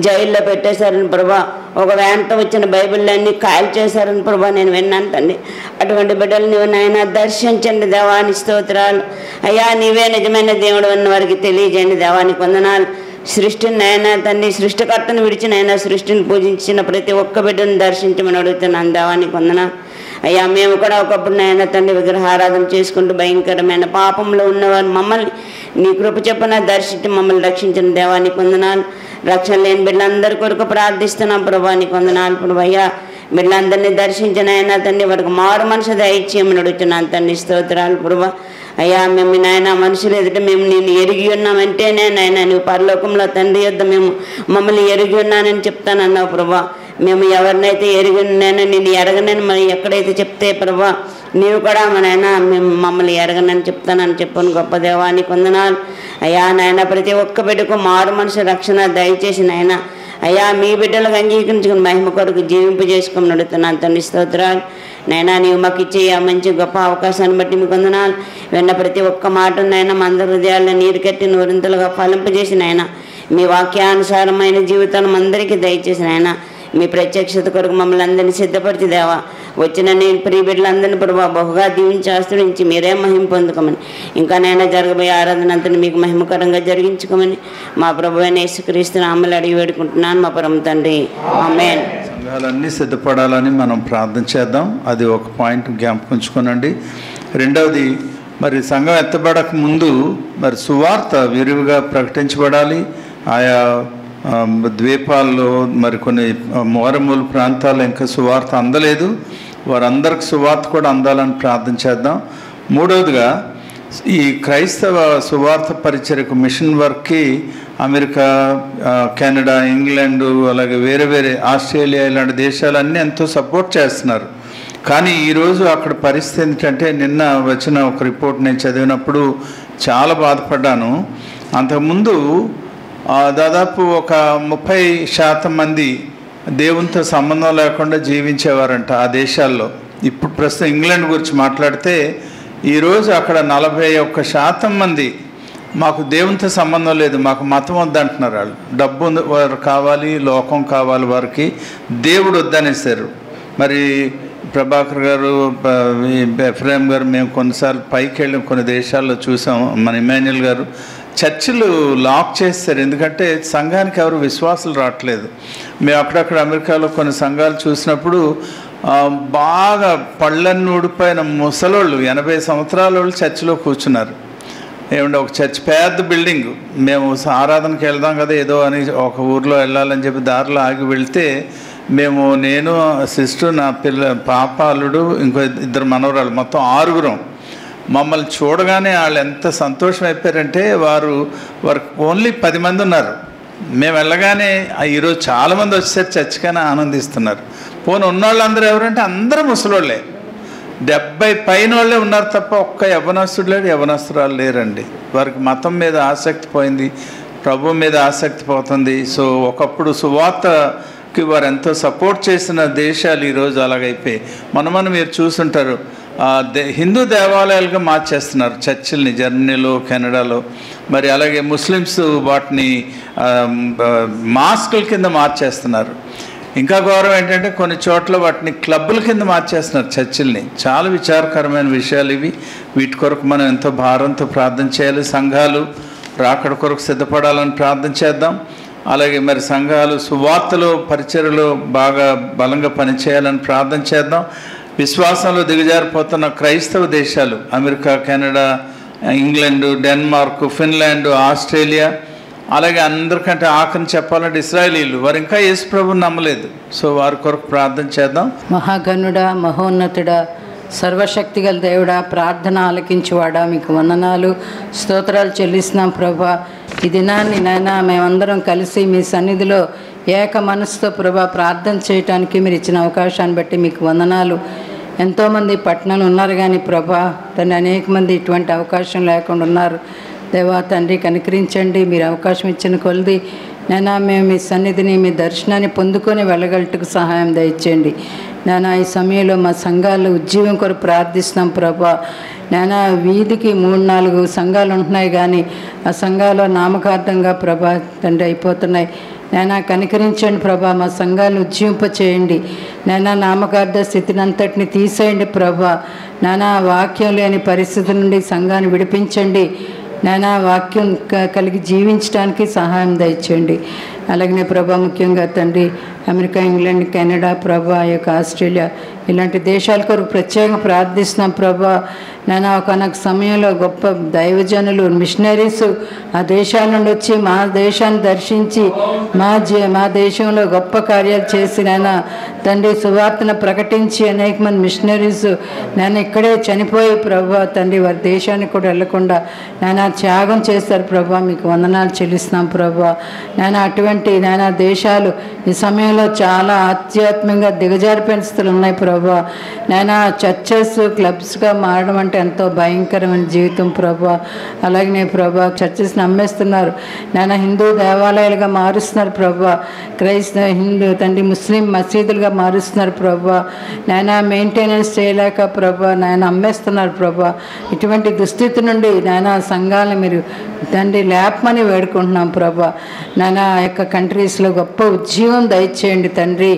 జైల్లో పెట్టేశారని ప్రభా. ఒక వ్యాన్తో వచ్చిన బైబిళ్ళన్నీ కాయలు చేశారని ప్రభా నేను విన్నాను తండ్రి. అటువంటి బిడ్డలు నీవు నాయన దర్శించండి దేవాని స్తోత్రాలు అయ్యా. నీవే నిజమైన దేవుడు అన్న వారికి తెలియజేయండి దేవానికి వందనాలు. సృష్టిని నాయన తండ్రి సృష్టికర్తను విడిచి నాయన సృష్టిని పూజించిన ప్రతి ఒక్క బిడ్డను దర్శించమని అడుగుతున్నాను దేవానికి వందనాలు అయ్యా. మేము కూడా ఒకప్పుడు నాయన తండ్రి విగ్రహారాధన చేసుకుంటూ భయంకరమైన పాపంలో ఉన్నవారు మమ్మల్ని నీ కృప చెప్పున దర్శించి మమ్మల్ని రక్షించిన దేవానికి వందనాలు. రక్షణ లేని బిడ్డలందరి కొరకు ప్రార్థిస్తున్నాం ప్రభానికి వందనాలు ప్రభు అయ్యా. బిడ్డలందరినీ దర్శించిన ఆయన తండ్రి వారికి మారు మనసు దయచేయమని అడుగుతున్నాను తండ్రి. స్తోత్రాలు ప్రభా అయ్యా. మేము నాయన మనుషులు ఎదుట మేము నేను ఎరిగి ఉన్నామంటేనే నాయన నువ్వు పరలోకంలో తండ్రి యొద్ద మేము మమ్మల్ని ఎరిగి ఉన్నానని చెప్తానన్నావు ప్రభా. మేము ఎవరినైతే ఎరిగినానో నేను ఎరగనని మరి ఎక్కడైతే చెప్తే ప్రభా నీవు కూడా మా నాయన మేము మమ్మల్ని ఎరగనని చెప్తానని చెప్పాను గొప్ప దేవానికి వందనాలు అయ్యా. నాయన ప్రతి ఒక్క బిడ్డకు మారు మనసు రక్షణ దయచేసి నాయన అయ్యా మీ బిడ్డలకు అంగీకరించుకుని మహిమ కొరకు జీవింపు చేసుకుని నడుతున్నాను తండ్రి. స్తోత్రాలు నైనా. నీవు మాకు ఇచ్చే మంచి గొప్ప అవకాశాన్ని బట్టి మీకు వందనాలు. విన్న ప్రతి ఒక్క మాట నైనా మా అందరి హృదయాల్లో నీరు కట్టి నూరింతలుగా ఫలింపజేసి నాయన మీ వాక్యానుసారమైన జీవితాన్ని అందరికీ దయచేసి నాయన మీ ప్రత్యక్షత కొరకు మమ్మల్ని అందరినీ సిద్ధపరిచి దేవా వచ్చిన నేను ప్రియ బిడ్డలందరినీ ప్రభా బహుగా దీవించి ఆశ్రయించి మీరే మహిమ పొందుకోమని ఇంకా నేను జరగబోయే ఆరాధన అంతా మీకు మహిమకరంగా జరిగించుకోమని మా ప్రభు అయిన యేసుక్రీస్తు నామములో అడిగి వేడుకుంటున్నాను మా పరమ తండ్రి ఆమేన్. సంఘాలన్నీ సిద్ధపడాలని మనం ప్రార్థన చేద్దాం. అది ఒక పాయింట్ జ్ఞాపకం ఉంచుకోనండి. రెండవది, మరి సంఘం ఎత్తబడక ముందు మరి సువార్త విరివిగా ప్రకటించబడాలి. ఆయా ద్వీపాల్లో మరి కొన్ని మారుమూల ప్రాంతాల్లో ఇంకా సువార్త అందలేదు. వారందరికి సువార్త కూడా అందాలని ప్రార్థన చేద్దాం. మూడవదిగా, ఈ క్రైస్తవ సువార్త పరిచర్యకు మిషన్ వర్క్కి అమెరికా, కెనడా, ఇంగ్లాండ్, అలాగే వేరే వేరే ఆస్ట్రేలియా ఇలాంటి దేశాలన్నీ ఎంతో సపోర్ట్ చేస్తున్నారు. కానీ ఈరోజు అక్కడ పరిస్థితి ఏంటంటే, నిన్న వచ్చిన ఒక రిపోర్ట్ నేను చదివినప్పుడు చాలా బాధపడ్డాను. అంతకుముందు దాదాపు ఒక 30% మంది దేవునితో సంబంధం లేకుండా జీవించేవారంట ఆ దేశాల్లో. ఇప్పుడు ప్రస్తుతం ఇంగ్లాండ్ గురించి మాట్లాడితే ఈరోజు అక్కడ 41% మంది మాకు దేవునితో సంబంధం లేదు, మాకు మతం వద్దంటున్నారు. వాళ్ళు డబ్బు వారు కావాలి, లోకం కావాలి, వారికి దేవుడు వద్దనేసారు. మరి ప్రభాకర్ గారు, ఎఫ్రాయిం గారు, మేము కొన్నిసార్లు పైకి వెళ్ళి కొన్ని దేశాల్లో చూసాం. మన ఇమాన్యుల్ గారు చర్చిలు లాక్ చేస్తారు, ఎందుకంటే సంఘానికి ఎవరు విశ్వాసులు రావట్లేదు. మేము అక్కడక్కడ అమెరికాలో కొన్ని సంఘాలు చూసినప్పుడు బాగా పళ్ళన్ని ఊడిపోయిన ముసలోళ్ళు 80 సంవత్సరాల వాళ్ళు చర్చిలో కూర్చున్నారు. ఏమంటే ఒక చర్చ్ పెద్ద బిల్డింగ్, మేము ఆరాధనకి వెళ్దాం కదా ఏదో అని ఒక ఊర్లో వెళ్ళాలని చెప్పి దారిలో ఆగి వెళ్తే నేను, సిస్టర్, నా పాప, అల్లుడు, ఇంకో 2 మనవరాలు, మొత్తం 6 మమ్మల్ని చూడగానే వాళ్ళు ఎంత సంతోషం అయిపోయారంటే, వారికి ఓన్లీ 10 మంది ఉన్నారు. మేము వెళ్ళగానే ఈరోజు చాలామంది వచ్చేసరి చర్చికైనా ఆనందిస్తున్నారు. పోనీ ఉన్నవాళ్ళందరూ ఎవరంటే అందరూ ముసలోళ్ళే, 70 పైన వాళ్ళే ఉన్నారు తప్ప ఒక్క యవ్వనస్తుడు లేడు, యవ్వనస్తురాలు లేరండి. వారికి మతం మీద ఆసక్తి పోయింది, ప్రభు మీద ఆసక్తి పోతుంది. సో ఒకప్పుడు సువార్తకి వారు ఎంతో సపోర్ట్ చేసిన దేశాలు ఈరోజు అలాగైపోయి మనం మీరు చూస్తుంటారు, హిందూ దేవాలయాలుగా మార్చేస్తున్నారు చర్చిల్ని జర్మనీలో, కెనడాలో. మరి అలాగే ముస్లిమ్స్ వాటిని మాస్కుల కింద మార్చేస్తున్నారు. ఇంకా గౌరవం ఏంటంటే కొన్ని చోట్ల వాటిని క్లబ్బుల కింద మార్చేస్తున్నారు చర్చిల్ని. చాలా విచారకరమైన విషయాలు ఇవి. వీటి కొరకు మనం ఎంతో భారంతో ప్రార్థన చేయాలి. సంఘాలు రాకడ కొరకు సిద్ధపడాలని ప్రార్థన చేద్దాం. అలాగే మరి సంఘాలు సువార్తలో పరిచర్యలో బాగా బలంగా పనిచేయాలని ప్రార్థన చేద్దాం. విశ్వాసంలో దిగజారిపోతున్న క్రైస్తవ దేశాలు America, Canada, England, Denmark, Finland, Australia, అలాగే అందరికంటే ఆఖరిని చెప్పాలంటే ఇశ్రాయేలీలు, వారు ఇంకా యేసు ప్రభువుని నమ్మలేదు. సో వారి కొరకు ప్రార్థన చేద్దాం. మహాగణుడా, మహోన్నతుడా, సర్వశక్తిగల దేవుడా, ప్రార్థన ఆలకించువాడా, మీకు వందనాలు, స్తోత్రాలు చెల్లిస్తున్నాం ప్రభా. ఈ దినాన్ని నాయనా మేమందరం కలిసి మీ సన్నిధిలో ఏక మనసుతో ప్రభా ప్రార్థన చేయటానికి మీరు ఇచ్చిన అవకాశాన్ని బట్టి మీకు వందనాలు. ఎంతోమంది పట్టణాలు ఉన్నారు కానీ ప్రభా తండ్రి అనేక మంది ఇటువంటి అవకాశం లేకుండా ఉన్నారు. దేవా తండ్రి కనికరించండి, మీరు అవకాశం ఇచ్చిన కొలది నాయనా మేము మీ సన్నిధిని, మీ దర్శనాన్ని పొందుకొని వెళ్ళగలటకు సహాయం దయచేయండి నాయనా. ఈ సమయంలో మా సంఘాలు ఉజ్జీవం కొరకు ప్రార్థిస్తున్నాం ప్రభా. నాయనా వీధికి 3-4 సంఘాలు ఉంటున్నాయి కానీ ఆ సంఘాలు నామకార్థంగా ప్రభా తండ్రి అయిపోతున్నాయి. నాయనా కనికరించండి ప్రభా, మా సంఘాలను ఉజ్జీవింపచేయండి నాయనా. నామకార్థ స్థితిని అంతటిని తీసేయండి ప్రభా. నాయనా వాక్యం లేని పరిస్థితి నుండి సంఘాన్ని విడిపించండి నాయనా. వాక్యం కలిగి జీవించడానికి సహాయం దయచేయండి. అలాగనే ప్రభా ముఖ్యంగా తండ్రి అమెరికా, ఇంగ్లాండ్, కెనడా ప్రభా, ఈ యొక్క ఆస్ట్రేలియా ఇలాంటి దేశాల కొరకు ప్రత్యేకంగా ప్రార్థిస్తున్నాం ప్రభా. నాయనా ఒకనొక సమయంలో గొప్ప దైవజనులు, మిషనరీస్ ఆ దేశాల నుండి వచ్చి మా దేశాన్ని దర్శించి మా దేశంలో గొప్ప కార్యాలు చేసి నాయనా తండ్రి సువార్తను ప్రకటించి అనేక మంది మిషనరీస్ నాయన ఇక్కడే చనిపోయి ప్రభా తండ్రి వారి దేశానికి కూడా వెళ్లకుండా నాయన త్యాగం చేస్తారు ప్రభా. మీకు వందనాలు చెల్లిస్తున్నాం ప్రభా. నాయన అటువంటి నాయన దేశాలు ఈ సమయంలో చాలా ఆధ్యాత్మికంగా దిగజారిపోయిన స్థితులు ఉన్నాయి ప్రభా. నాయన చర్చెస్ క్లబ్స్గా మారడం అంటే ఎంతో భయంకరమైన జీవితం ప్రభా. అలాగే ప్రభా చర్చెస్ని అమ్మేస్తున్నారు నాయన, హిందూ దేవాలయాలుగా మారుస్తున్నారు ప్రభా. క్రైస్తవ, హిందూ తండ్రి ముస్లిం మసీదులుగా మారుస్తున్నారు ప్రభా. నాయన మెయింటెనెన్స్ చేయలేక ప్రభా నాయన అమ్మేస్తున్నారు ప్రభా. ఇటువంటి దుస్థితి నుండి నాయన సంఘాలను మీరు తండ్రి లేపమని వేడుకుంటున్నాం ప్రభా. నాయన ఆ యొక్క కంట్రీస్లో గొప్ప ఉద్యమం దయచేయండి తండ్రి.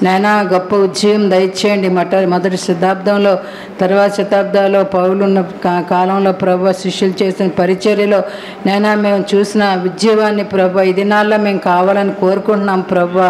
నాయన గొప్ప ఉద్యమం దయచేయండి. మొదటి శతాబ్దంలో తర్వాత శతాబ్దాల్లో పౌలున్న కాలంలో ప్రభా శిష్యులు చేసిన పరిచర్యలో నాయన మేము చూసిన ఉద్యమాన్ని ప్రభా ఈ దినాల్లో మేము కావాలని కోరుకుంటున్నాం ప్రభా.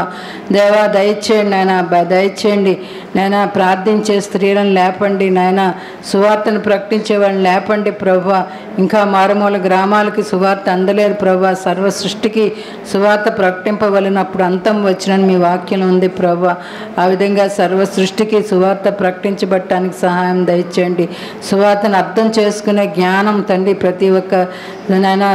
దేవా దయచేయండి నాయన, దయచేయండి నాయన. ప్రార్థించే స్త్రీలను లేపండి నాయన, సువార్తను ప్రకటించే వాళ్ళని లేపండి ప్రభా. ఇంకా మారుమూల గ్రామాలకి సువార్త అందలేదు ప్రభా. సర్వ సృష్టికి సువార్త ప్రకటింపవలనప్పుడు అంతం వచ్చినని మీ వాక్యం ఉంది ప్రభా. ఆ విధంగా సర్వ సృష్టికి సువార్త ప్రకటించబడటానికి సహాయం దయచేయండి. సువార్తను అర్థం చేసుకునే జ్ఞానం తండ్రి ప్రతి ఒక్క నాయన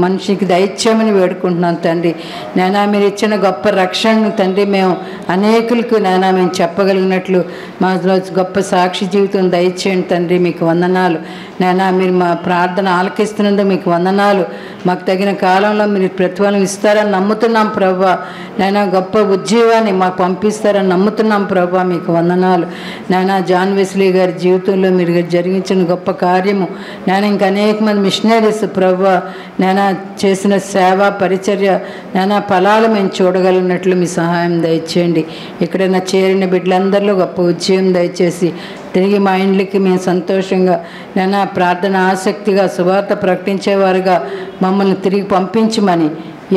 మనిషికి దయచేయమని వేడుకుంటున్నాను తండ్రి. నాయన మీరు ఇచ్చిన గొప్ప రక్షణను తండ్రి మేము అనేకులకు నాయన మేము చెప్పగలిగినట్లు మాలో గొప్ప సాక్షి జీవితం దయచేయండి తండ్రి. మీకు వందనాలు నాయన. మీరు మా ప్రార్థన ఆలకిస్తున్నందుకు మీకు వందనాలు. మాకు తగిన కాలంలో మీరు ప్రతిఫలం ఇస్తారని నమ్ముతున్నాం ప్రభా. నాయన గొప్ప ఉద్యోగాన్ని మాకు పంపిస్తారని నమ్ముతున్నాం ప్రభా. మీకు వందనాలు నాయన. జాన్ వెస్లీ గారి జీవితంలో మీరు జరిగించిన గొప్ప కార్యము నాయన, ఇంకా అనేక మంది మిషనరీస్ ప్రభా నాయన చేసిన సేవ పరిచర్య నాయన ఫలాలు మేము చూడగలిగినట్లు మీ సహాయం దయచేయండి. ఎక్కడైనా చేరిన బిడ్డలందరిలో గొప్ప ఉద్యమం దయచేసి తిరిగి మా ఇండ్లకి మేము సంతోషంగా నాయన ప్రార్థన ఆసక్తిగా సువార్త ప్రకటించేవారుగా మమ్మల్ని తిరిగి పంపించమని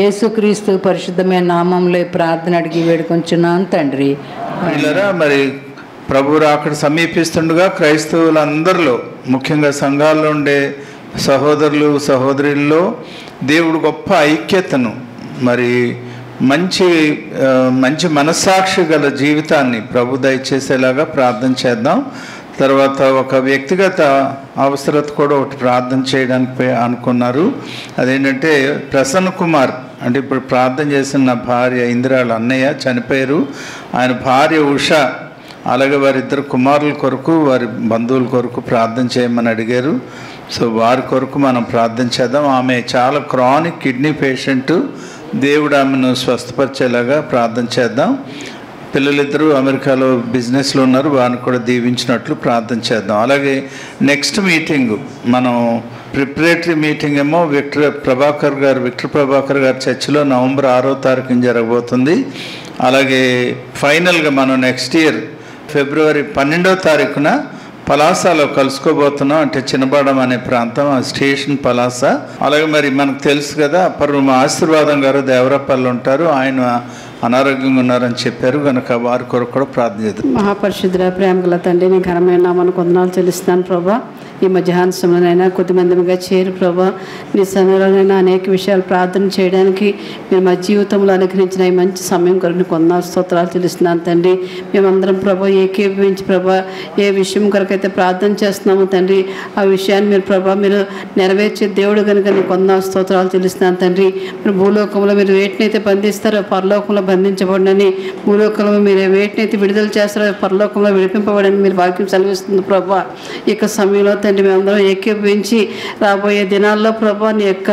యేసుక్రీస్తు పరిశుద్ధమైన నామంలో ప్రార్థన అడిగి వేడుకొంచున్నాను తండ్రి. మరి ప్రభు రాకడ సమీపిస్తుండగా క్రైస్తవులందరిలో ముఖ్యంగా సంఘాల్లో ఉండే సహోదరులు సహోదరుల్లో దేవుడు గొప్ప ఐక్యతను మరి మంచి మనస్సాక్షి గల జీవితాన్ని ప్రభు దయచేసేలాగా ప్రార్థన చేద్దాం. తర్వాత ఒక వ్యక్తిగత అవసరత కూడా ఒకటి ప్రార్థన చేయడానికి అనుకున్నారు. అదేంటంటే ప్రసన్న కుమార్ అంటే ఇప్పుడు ప్రార్థన చేసిన నా భార్య ఇందిరాల అన్నయ్య చనిపోయారు. ఆయన భార్య ఉష అలాగే వారిద్దరు కుమారుల కొరకు వారి బంధువుల కొరకు ప్రార్థన చేయమని అడిగారు. సో వారి కొరకు మనం ప్రార్థన చేద్దాం. ఆమె చాలా క్రానిక్ కిడ్నీ పేషెంటు. దేవుడు ఆమెను స్వస్థపరిచేలాగా ప్రార్థన చేద్దాం. పిల్లలిద్దరూ అమెరికాలో బిజినెస్లో ఉన్నారు, వారిని కూడా దీవించినట్లు ప్రార్థన చేద్దాం. అలాగే నెక్స్ట్ మీటింగ్ మనం ప్రిపరేటరీ మీటింగ్ ఏమో విక్టర్ ప్రభాకర్ గారు చర్చిలో నవంబర్ 6వ తారీఖున జరగబోతుంది. అలాగే ఫైనల్గా మనం నెక్స్ట్ ఇయర్ ఫిబ్రవరి 12వ తారీఖున పలాసలో కలుసుకోబోతున్నాం. అంటే చిన్నబాడం అనే ప్రాంతం, ఆ స్టేషన్ పలాస. అలాగే మరి మనకు తెలుసు కదా అప్పరు మా ఆశీర్వాదం గారు దేవరపల్లి ఉంటారు, ఆయన అనారోగ్యంగా ఉన్నారని చెప్పారు కనుక వారి కొరకు కూడా ప్రార్థన చేద్దాం. మహాపరిశుద్ధ ప్రేమగల తండ్రి నీ ఘనమైన నామానికి వందనాలు చెల్లిస్తున్నాను ప్రభా. ఈ మధ్యాహ్న సమయంలోనైనా కొద్దిమందిగా చేరు ప్రభా. నీ సమయంలోనైనా అనేక విషయాలు ప్రార్థన చేయడానికి మీరు మా జీవితంలో అనుగ్రహించిన ఈ మంచి సమయం కొరకు వందనాలు స్తోత్రాలు చెల్లిస్తున్నాను తండ్రి. మేమందరం ప్రభా ఏకీభవించి ప్రభా ఏ విషయం కొరకైతే ప్రార్థన చేస్తున్నాము తండ్రి ఆ విషయాన్ని మీరు ప్రభా మీరు నెరవేర్చే దేవుడు కనుక నీకు వందనాలు స్తోత్రాలు చెల్లిస్తున్నాను తండ్రి. మీరు భూలోకంలో మీరు వేటినైతే బంధిస్తారో పరలోకంలో బంధించబడని, భూలోకంలో మీరు వేటినైతే విడుదల చేస్తారో పరలోకంలో విడిపింపబడని మీరు వాక్యం సెలవిస్తుంది ప్రభా. ఈ యొక్క సమయంలో తండ్రి మేమందరం ఏకీభవించి రాబోయే దినాల్లో ప్రభా నీ యొక్క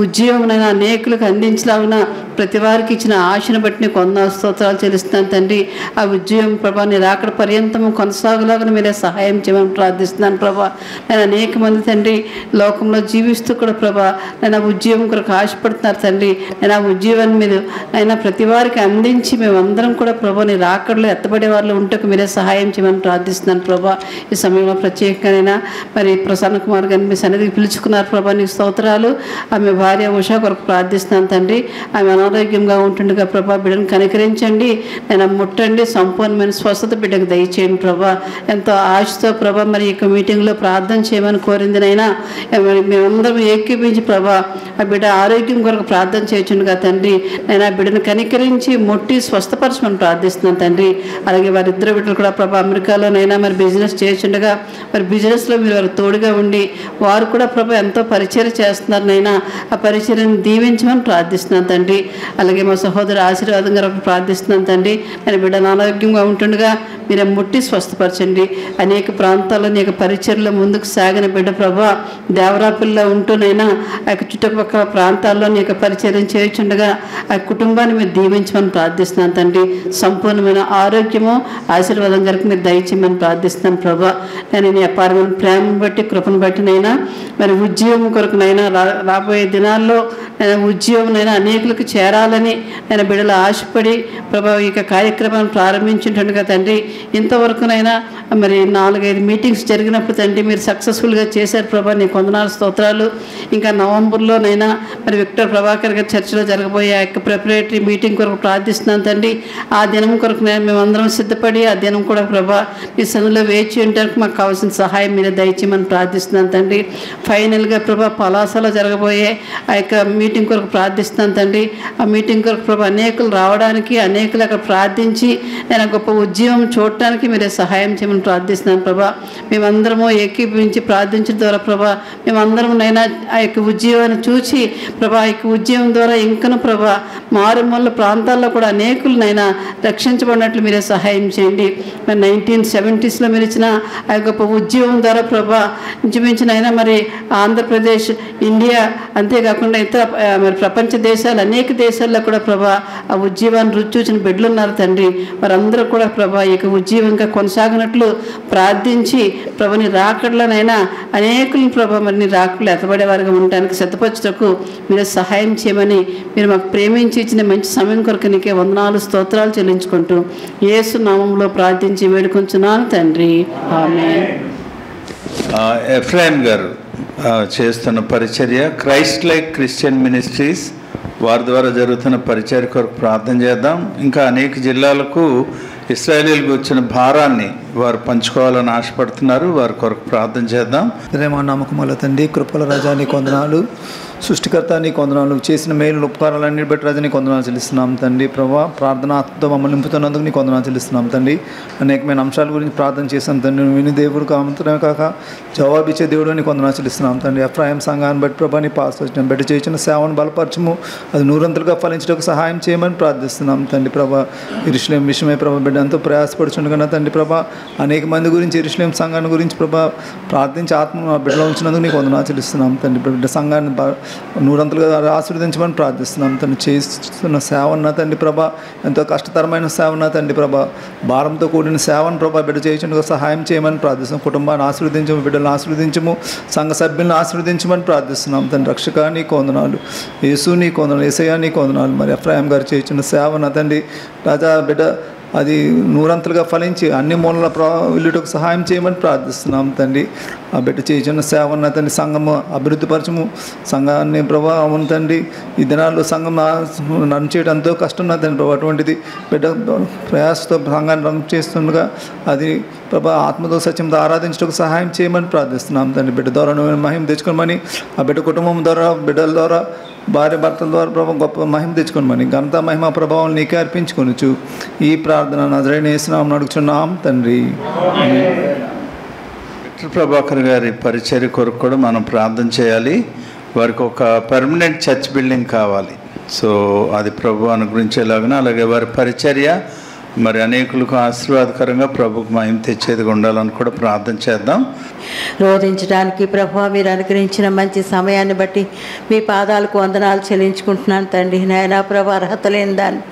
ఉద్యోగంనైనా అనేకులకు అందించలాగిన ప్రతి వారికి ఇచ్చిన ఆశను బట్టి నీకు వందనాలు స్తోత్రాలు చెల్లిస్తున్నాను తండ్రి. ఆ ఉద్యోగం ప్రభా నేను రాకడ పర్యంతము కొనసాగులాగా మీరే సహాయం చేయమని ప్రార్థిస్తున్నాను ప్రభా. నేను అనేక మంది తండ్రి లోకంలో జీవిస్తూ కూడా ప్రభా నేను ఆ ఉద్యోగం కొరకు ఆశపడుతున్నారు తండ్రి. నేను ఆ ఉద్యోగాన్ని మీరు అయినా ప్రతి వారికి అందించి మేమందరం కూడా ప్రభా నీ రాకడలో ఎత్తబడే వాళ్ళు ఉంటకు మీరే సహాయం చేయమని ప్రార్థిస్తున్నాను ప్రభా. ఈ సమయంలో ప్రత్యేకంగా మరి ప్రసన్న కుమార్ గారిని మీ సన్నిధికి పిలుచుకున్నారు ప్రభా, నీకు స్తోత్రాలు. ఆమె భార్య ఉషా కొరకు ప్రార్థిస్తున్నాను తండ్రి. ఆమె అనారోగ్యంగా ఉంటుండగా ప్రభా బిడ్డను కనికరించండి, నేను ముట్టండి, సంపూర్ణమైన స్వస్థత బిడ్డకు దయచేయండి ప్రభా. ఎంతో ఆశతో ప్రభా మరి ఈ యొక్క మీటింగ్లో ప్రార్థన చేయమని కోరిందినైనా మేమందరం ఏకీపించి ప్రభా ఆ బిడ్డ ఆరోగ్యం కొరకు ప్రార్థన చేయొచ్చుండగా తండ్రి నేను ఆ బిడ్డను కనికరించి ముట్టి స్వస్థపరచమని ప్రార్థిస్తున్నాను తండ్రి. అలాగే వారిద్దరు బిడ్డలు కూడా ప్రభా అమెరికాలోనైనా మరి బిజినెస్ చేయొచ్చుండగా మరి బిజినెస్లో మీరు వారు తోడుగా ఉండి వారు కూడా ప్రభా ఎంతో పరిచయం చేస్తున్నారు నైనా ఆ పరిచర్యను దీవించమని ప్రార్థిస్తున్నాను తండ్రి. అలాగే మా సహోదరు ఆశీర్వాదం గారు ప్రార్థిస్తున్నాను తండ్రి. నేను బిడ్డ అనారోగ్యంగా ఉంటుండగా మీరే ముట్టి స్వస్థపరచండి. అనేక ప్రాంతాల్లో నీ యొక్క పరిచర్లో ముందుకు సాగిన బిడ్డ ప్రభా దేవరాపిల్లో ఉంటూనైనా ఆ యొక్క చుట్టుపక్కల ప్రాంతాల్లో నీ యొక్క పరిచర్యం చేయుచుండగా ఆ కుటుంబాన్ని మీరు దీవించమని ప్రార్థిస్తున్నాను తండ్రి. సంపూర్ణమైన ఆరోగ్యము ఆశీర్వాదం గారికి మీరు దయచేయమని ప్రార్థిస్తున్నాను ప్రభా. నేను నీ అపారమైన ప్రేమ ప్రేమను బట్టి కృపను బట్టినైనా మరి ఉద్యోగం కొరకునైనా రాబోయే దినాల్లో నేను ఉద్యోగంనైనా అనేకులకు చేరాలని నేను బిడ్డలు ఆశపడి ప్రభా ఈ కార్యక్రమాన్ని ప్రారంభించుంటుండగా తండ్రి ఇంతవరకునైనా మరి 4-5 మీటింగ్స్ జరిగినప్పుడు తండ్రి మీరు సక్సెస్ఫుల్గా చేశారు ప్రభా, నీ కొందనాలు స్తోత్రాలు. ఇంకా నవంబర్లోనైనా మరి విక్టర్ ప్రభాకర్ గారి చర్చిలో జరగబోయే ఆ యొక్క ప్రిపరేటరీ మీటింగ్ కొరకు ప్రార్థిస్తున్నాను తండ్రి. ఆ దినం కొరకు మేమందరం సిద్ధపడి ఆ దినం కూడా ప్రభా నీ సన్నిధిలో వేచి ఉండడానికి మాకు కావాల్సిన సహాయం మీరు దయచేయమని ప్రార్థిస్తున్నాను తండ్రి. ఫైనల్గా ప్రభా పలాసలో జరగబోయే ఆ యొక్క మీటింగ్ కొరకు ప్రార్థిస్తున్నాను తండ్రి. ఆ మీటింగ్ కొరకు ప్రభా అనేకులు రావడానికి, అనేకులు అక్కడ ప్రార్థించి నేను గొప్ప ఉద్యమం చూడటానికి మీరే సహాయం చేయమని ప్రార్థిస్తున్నాను ప్రభా. మేమందరము ఏకీభవించి ప్రార్థించడం ద్వారా ప్రభా మేమందరం నైనా ఆ యొక్క ఉద్యమాన్ని చూసి ప్రభా ఆ యొక్క ఉద్యమం ద్వారా ఇంకను ప్రభా మారుమూల ప్రాంతాల్లో కూడా అనేకులనైనా రక్షించబడినట్లు మీరే సహాయం చేయండి. మరి 1970s మీరు ఇచ్చిన ఆ గొప్ప ఉద్యమం ద్వారా ప్రభా ఇంచుమించినైనా మరి ఆంధ్రప్రదేశ్, ఇండియా అంతేకాకుండా ఇతర మరి ప్రపంచ దేశాలు అనేక దేశాల్లో కూడా ప్రభా ఆ ఉద్యమాన్ని రుచి చూసిన బిడ్డలు ఉన్నారు తండ్రి. వారందరూ కూడా ప్రభా ఈ యొక్క ఉద్యమంగా కొనసాగినట్లు ప్రార్థించి ప్రభుని రాకడలోనైనా అనేకులను ప్రభా మరి నీ రాకడలు ఎత్తబడేవారుగా ఉండడానికి సిద్ధపరచుటకు మీరు సహాయం చేయమని మీరు మాకు ప్రేమించి ఇచ్చిన మంచి సమయం కొరకు నీకే వందనాలు స్తోత్రాలు చెల్లించుకుంటూ యేసు నామంలో ప్రార్థించి వేడుకొంచున్నాను తండ్రి, ఆమేన్. ఎఫ్రాయిం గారు చేస్తున్న పరిచర్య క్రైస్ట్ లైక్ క్రిస్టియన్ మినిస్ట్రీస్ వారి ద్వారా జరుగుతున్న పరిచర్య కొరకు ప్రార్థన చేద్దాం. ఇంకా అనేక జిల్లాలకు ఇశ్రాయేలీలకు వచ్చిన భారాన్ని వారు పంచుకోవాలని ఆశపడుతున్నారు. వారి కొరకు ప్రార్థన చేద్దాం. మా నమ్మకముల తండ్రి, కృపల రాజా నీకు వందనాలు, సృష్టికర్త నీకు వందనాలు, చేసిన మేలు ఉపకారాలన్నీ బట్టి రాజా నీకు వందనాలు చెల్లిస్తున్నాం తండ్రి. ప్రభా ప్రార్థనాత్మతో మమ్మల్ని నింపుతున్నందుకు నీకు వందనాలు చెల్లిస్తున్నాం తండ్రి. అనేకమైన అంశాల గురించి ప్రార్థన చేశాం తండ్రి. విని దేవుడు కామంతమే కాక జవాబిచ్చే దేవుడు నీకు వందనాలు చెల్లిస్తున్నాం తండ్రి. ఎఫ్రాయిం సంఘాన్ని బట్టి ప్రభా నీ పాస్ వచ్చిన బిడ్డ చేసిన సేవను బలపరచము, అది నూరంతలుగా ఫలించడానికి సహాయం చేయమని ప్రార్థిస్తున్నాం తండ్రి. ప్రభా యెరూషలేం విషయమై ప్రభా బిడ్డ ఎంతో ప్రయాసపడుచుండగా తండ్రి ప్రభా అనేక మంది గురించి యెరూషలేం సంఘాన్ని గురించి ప్రభా ప్రార్థించి ఆత్మ బిడ్డలో ఉంచినందుకు నీకు వందనాలు చెల్లిస్తున్నాం తండ్రి. బిడ్డ సంఘాన్ని నూరంతలుగా ఆశీర్వదించమని ప్రార్థిస్తున్నాం తండ్రి. చేస్తున్న సేవన్న తండ్రి ప్రభా ఎంతో కష్టతరమైన సేవన్న తండ్రి ప్రభా భారంతో కూడిన సేవను ప్రభా బిడ్డ చేయించుండగా సహాయం చేయమని ప్రార్థిస్తున్నాం. కుటుంబాన్ని ఆశీర్వదించము, బిడ్డలను ఆశీర్వదించము, సంఘ సభ్యులను ఆశీర్వదించమని ప్రార్థిస్తున్నాం తండ్రి. రక్షక నీకు వందనాలు, యేసు నీకు వందనాలు, యేసయ్య నీకు వందనాలు. మరి ఎఫ్రాయిం గారు చేయించిన సేవన్న తండ్రి రాజా బిడ్డ అది నూరంతలుగా ఫలించి అన్ని మూలల వెళ్ళుటకు సహాయం చేయమని ప్రార్థిస్తున్నాం తండ్రి. ఆ బిడ్డ చేసిన సేవన్న తండ్రి సంఘము అభివృద్ధిపరచము, సంఘాన్ని ప్రభావం తండ్రి. ఈ దినాల్లో సంఘం రన్ చేయడం ఎంతో కష్టం తండ్రి ప్రభావ. అటువంటిది బిడ్డ ప్రయాసతో సంఘాన్ని రన్ చేస్తుండగా అది ప్రభా ఆత్మతో సత్యంతో ఆరాధించడానికి సహాయం చేయమని ప్రార్థిస్తున్నాం తండ్రి. బిడ్డ ద్వారా మహిమ తెచ్చుకోమని, ఆ బిడ్డ కుటుంబం ద్వారా, బిడ్డల ద్వారా, భార్య భర్తల ద్వారా ప్రభావ గొప్ప మహిమ తెచ్చుకోమని, ఘనత మహిమ ప్రభావం నీకే అర్పించుకొనొచ్చు. ఈ ప్రార్థన నజరేయుని యేసు నామమున అడుగుచున్నాం తండ్రి. విక్టర్ ప్రభాకర్ గారి పరిచర్య కొరకు కూడా మనం ప్రార్థన చేయాలి. వారికి ఒక పర్మనెంట్ చర్చ్ బిల్డింగ్ కావాలి. సో అది ప్రభు అనుగ్రహించేలాగా, అలాగే వారి పరిచర్య మరి అనేకులకు ఆశీర్వాదకరంగా ప్రభుకు మహిమ తెచ్చేదిగా ఉండాలని కూడా ప్రార్థన చేద్దాం. రోధించడానికి ప్రభు మీరు అనుగ్రహించిన మంచి సమయాన్ని బట్టి మీ పాదాలకు వందనాలు చెల్లించుకుంటున్నాను తండ్రి. నాయనా ప్రభు అర్హత లేని దాన్ని,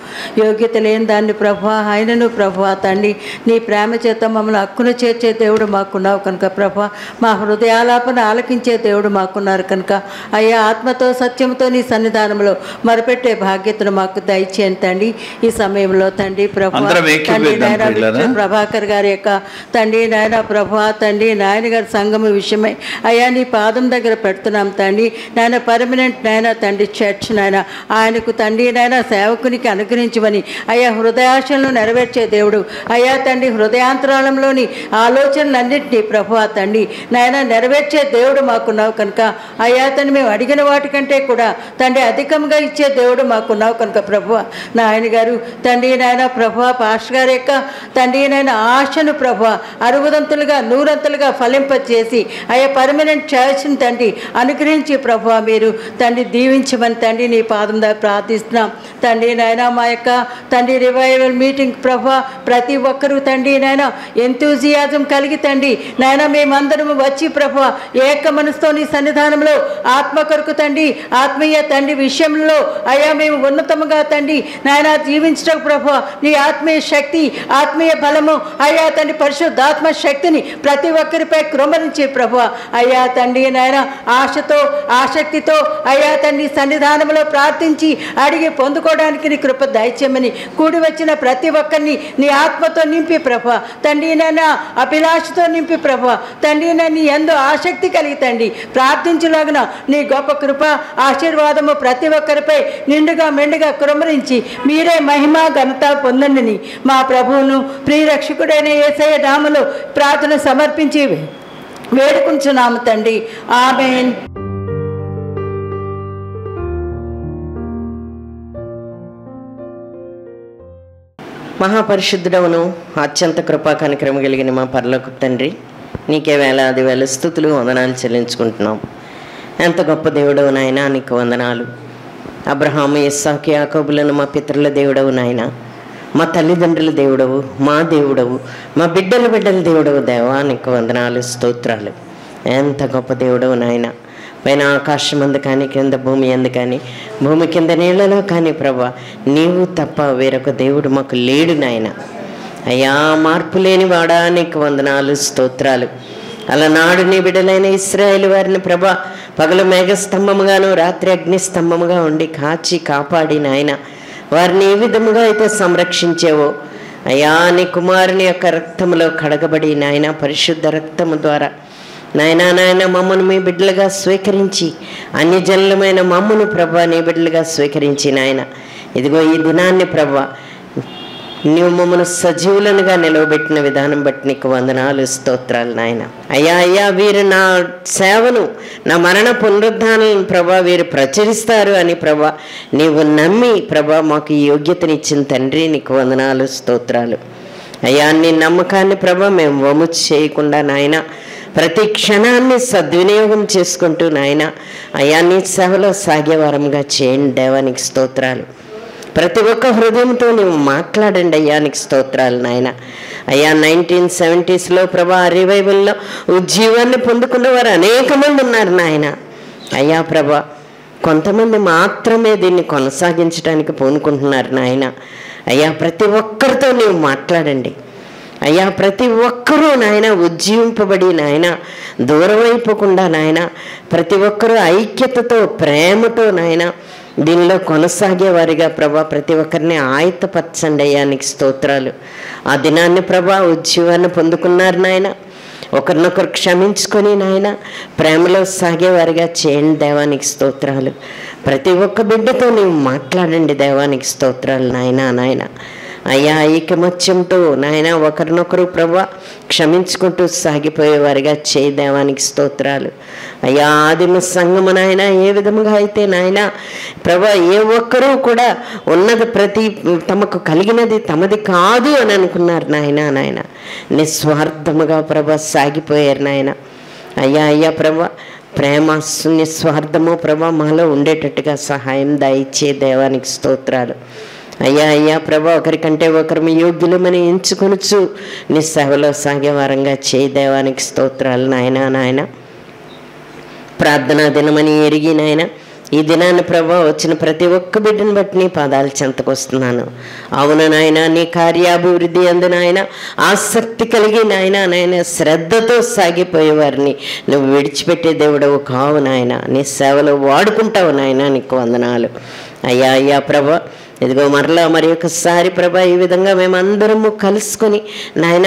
యోగ్యత లేని దాన్ని ప్రభు ఆయనను ప్రభు తండ్రి నీ ప్రేమ చేత మమ్మల్ని హక్కును చేర్చే దేవుడు మాకున్నావు కనుక ప్రభు మా హృదయాలాపన ఆలకించే దేవుడు మాకున్నారు కనుక అయ్యా ఆత్మతో సత్యంతో నీ సన్నిధానంలో మరపెట్టే బాధ్యతను మాకు దయచేయండి తండ్రి. ఈ సమయంలో తండ్రి ప్రభు తండ్రి నాయన విక్టర్ ప్రభాకర్ గారి యొక్క తండ్రి నాయన ప్రభు తండ్రి నాయన గారి సంఘము విషయమై అయ్యా నీ పాదం దగ్గర పెడుతున్నాం తండ్రి. నాయన పర్మనెంట్ నాయన తండ్రి చర్చ్ నాయన ఆయనకు తండ్రి నాయన సేవకునికి అనుగ్రహించమని అయ్యా హృదయాశలను నెరవేర్చే దేవుడు అయ్యా తండ్రి హృదయాంతరాళంలోని ఆలోచనలన్నింటినీ ప్రభు తండ్రి నాయన నెరవేర్చే దేవుడు మాకున్నావు కనుక అయ్యా తండ్రి మేము అడిగిన వాటికంటే కూడా తండ్రి అధికంగా ఇచ్చే దేవుడు మాకున్నావు కనుక ప్రభు నాయన గారు తండ్రి నాయన ప్రభు పాస్టర్ గారి యొక్క తండ్రి నాయన ఆశను ప్రభు అరుగుదంతులుగా నూరంతులుగా ఫలింపచేసి అయ్యా పర్మనెంట్ చర్చ్ని తండ్రి అనుగ్రహించి ప్రభు మీరు తండ్రి దీవించమని తండ్రి నీ పాదం దగ్గర ప్రార్థిస్తున్నాం తండ్రి నాయన. మా యొక్క తండ్రి రివైవల్ మీటింగ్ ప్రభు ప్రతి ఒక్కరూ తండ్రి నాయన ఎంతూజియాజం కలిగి తండ్రి నాయన మేమందరం వచ్చి ప్రభు ఏక మనసుతో నీ సన్నిధానంలో ఆత్మ కొరకు తండ్రి ఆత్మీయ తండ్రి విషయంలో అయ్యా మేము ఉన్నతముగా తండ్రి నాయన జీవించడం ప్రభు నీ ఆత్మ ఆత్మీయ శక్తి, ఆత్మీయ బలము అయ్యా తండ్రి పరిశుద్ధాత్మ శక్తిని ప్రతి ఒక్కరిపై కృమరించి ప్రభు అయ్యా తండ్రి నాయన ఆశతో ఆసక్తితో అయ్యా తండ్రి సన్నిధానంలో ప్రార్థించి అడిగి పొందుకోవడానికి నీ కృప దయచేయమని కూడి వచ్చిన ప్రతి ఒక్కరిని నీ ఆత్మతో నింపి ప్రభు తండ్రి నాయన అభిలాషతో నింపి ప్రభు తండ్రి నాయన ఎంతో ఆసక్తి కలిగి తండ్రి ప్రార్థించలాగిన నీ గొప్ప కృప ఆశీర్వాదము ప్రతి ఒక్కరిపై నిండుగా మెండుగా కురమరించి మీరే మహిమ ఘనత పొందండిని మా ప్రభువును ప్రియరక్షకుడైన యేసయ్య నామములో ప్రార్థన సమర్పించి వేడుకుంటున్నాము తండ్రి. ఆమేన్. మహాపరిశుద్ధుడవును అత్యంత కృపా కనికరము కలిగిన మా పరలోకపు తండ్రి, నీకే వేలాది వేల స్తుతులు వందనాలు చెల్లించుకుంటున్నాం. ఎంత గొప్ప దేవుడవు నాయన, నీకు వందనాలు. అబ్రహాము, ఇస్సాకు, యాకోబులను మా పితరుల దేవుడవు నాయన, మా తల్లిదండ్రుల దేవుడవు, మా దేవుడవు, మా బిడ్డల దేవుడవు దేవా, నీకు వందనాలు, స్తోత్రాలు. ఎంత గొప్ప దేవుడవు నాయన. పైన ఆకాశం అందు కానీ, కింద భూమి అందు కానీ, భూమి కింద నీళ్లలో కానీ ప్రభా, నీవు తప్ప వేరొక దేవుడు మాకు లేడు నాయన. అయ్యా, మార్పు లేని వాడా, నీకు వందనాలు, స్తోత్రాలు. అలనాడు నీ బిడ్డలైన ఇశ్రాయేలు వారిని ప్రభా పగలు మేఘస్తంభముగాను రాత్రి అగ్నిస్తంభముగా ఉండి కాచి కాపాడి నాయన వారిని ఏ విధముగా అయితే సంరక్షించేవో అయ్యా, నీ కుమారుని యొక్క రక్తములో కడగబడి నాయన పరిశుద్ధ రక్తము ద్వారా నాయన మమ్మను మీ బిడ్డలుగా స్వీకరించి అన్యజనులమైన మమ్మను ప్రభా నీ బిడ్డలుగా స్వీకరించి నాయన ఇదిగో ఈ దినాన్ని ప్రభా నీవు మమ్మను సజీవులనుగా నిలవబెట్టిన విధానం బట్టి నీకు వందనాలు, స్తోత్రాలు నాయన. అయ్యా వీరు నా సేవను, నా మరణ పునరుద్ధానాలను ప్రభా వీరు ప్రచురిస్తారు అని ప్రభా నీవు నమ్మి ప్రభా మాకు ఈ యోగ్యతనిచ్చిన తండ్రి, నీకు వందనాలు, స్తోత్రాలు. అయ్యా, నీ నమ్మకాన్ని ప్రభా మేము వమ్ము చేయకుండా నాయన ప్రతి క్షణాన్ని సద్వినియోగం చేసుకుంటూ నాయన అయ్యా నీ సేవలో సాగే వారంగా చేయండి దేవానికి స్తోత్రాలు. ప్రతి ఒక్క హృదయంతో నువ్వు మాట్లాడండి అయ్యా, నీకు స్తోత్రాలు నాయన. అయ్యా 1970s ప్రభా రివైవల్లో ఉజ్జీవాన్ని పొందుకున్న వారు అనేక మంది ఉన్నారు నాయన. అయ్యా ప్రభా కొంతమంది మాత్రమే దీన్ని కొనసాగించడానికి పూనుకుంటున్నారు నాయన. అయ్యా ప్రతి ఒక్కరితో నీవు మాట్లాడండి అయ్యా. ప్రతి ఒక్కరూ నాయన ఉజ్జీవింపబడి నాయన దూరం అయిపోకుండా నాయన ప్రతి ఒక్కరూ ఐక్యతతో ప్రేమతో నాయన దీనిలో కొనసాగేవారిగా ప్రభా ప్రతి ఒక్కరిని ఆయత్తపరచండి అయ్యా, నీకు స్తోత్రాలు. ఆ దినాన్ని ప్రభా ఉజ్జీవాన్ని పొందుకున్నారు నాయన. ఒకరినొకరు క్షమించుకొని నాయన ప్రేమలో సాగేవారిగా చేయండి దేవానికి స్తోత్రాలు. ప్రతి ఒక్క బిడ్డతో నీవు మాట్లాడండి దేవానికి స్తోత్రాలు నాయన. అయ్యా ఐకమత్యంతో నాయన ఒకరినొకరు ప్రభా క్షమించుకుంటూ సాగిపోయేవారిగా చేయి దేవానికి స్తోత్రాలు. అయ్యా ఆదిమ సంఘము నాయన ఏ విధముగా అయితే నాయన ప్రభా ఏ ఒక్కరూ కూడా ఉన్నది ప్రతి తమకు కలిగినది తమది కాదు అని అనుకున్నారు నాయన నిస్వార్థముగా ప్రభా సాగిపోయారు నాయన. అయ్యా ప్రభా ప్రేమ నిస్వార్థము ప్రభా మాలో ఉండేటట్టుగా సహాయం దయచే దేవానికి స్తోత్రాలు. అయ్యా ప్రభా ఒకరికంటే ఒకరు యోగ్యులమని ఎంచుకొనుచు నీ సేవలో సాగే వారంగా చేయి దేవానికి స్తోత్రాలు నాయన. ప్రార్థనా దినమని ఎరిగి నాయన ఈ దినాన్ని ప్రభా వచ్చిన ప్రతి ఒక్క బిడ్డను బట్టి నీ పాదాలు చెంతకొస్తున్నాను. అవును నాయన నీ కార్యాభివృద్ధి అందు నాయన ఆసక్తి కలిగి నాయన శ్రద్ధతో సాగిపోయే వారిని నువ్వు విడిచిపెట్టే దేవుడవు కావు నాయన. నీ సేవలో వాడుకుంటావు నాయన, నీకు వందనాలు. అయ్యా ప్రభా ఇదిగో మరలా మరి ఒకసారి ప్రభా ఈ విధంగా మేమందరము కలుసుకొని నాయన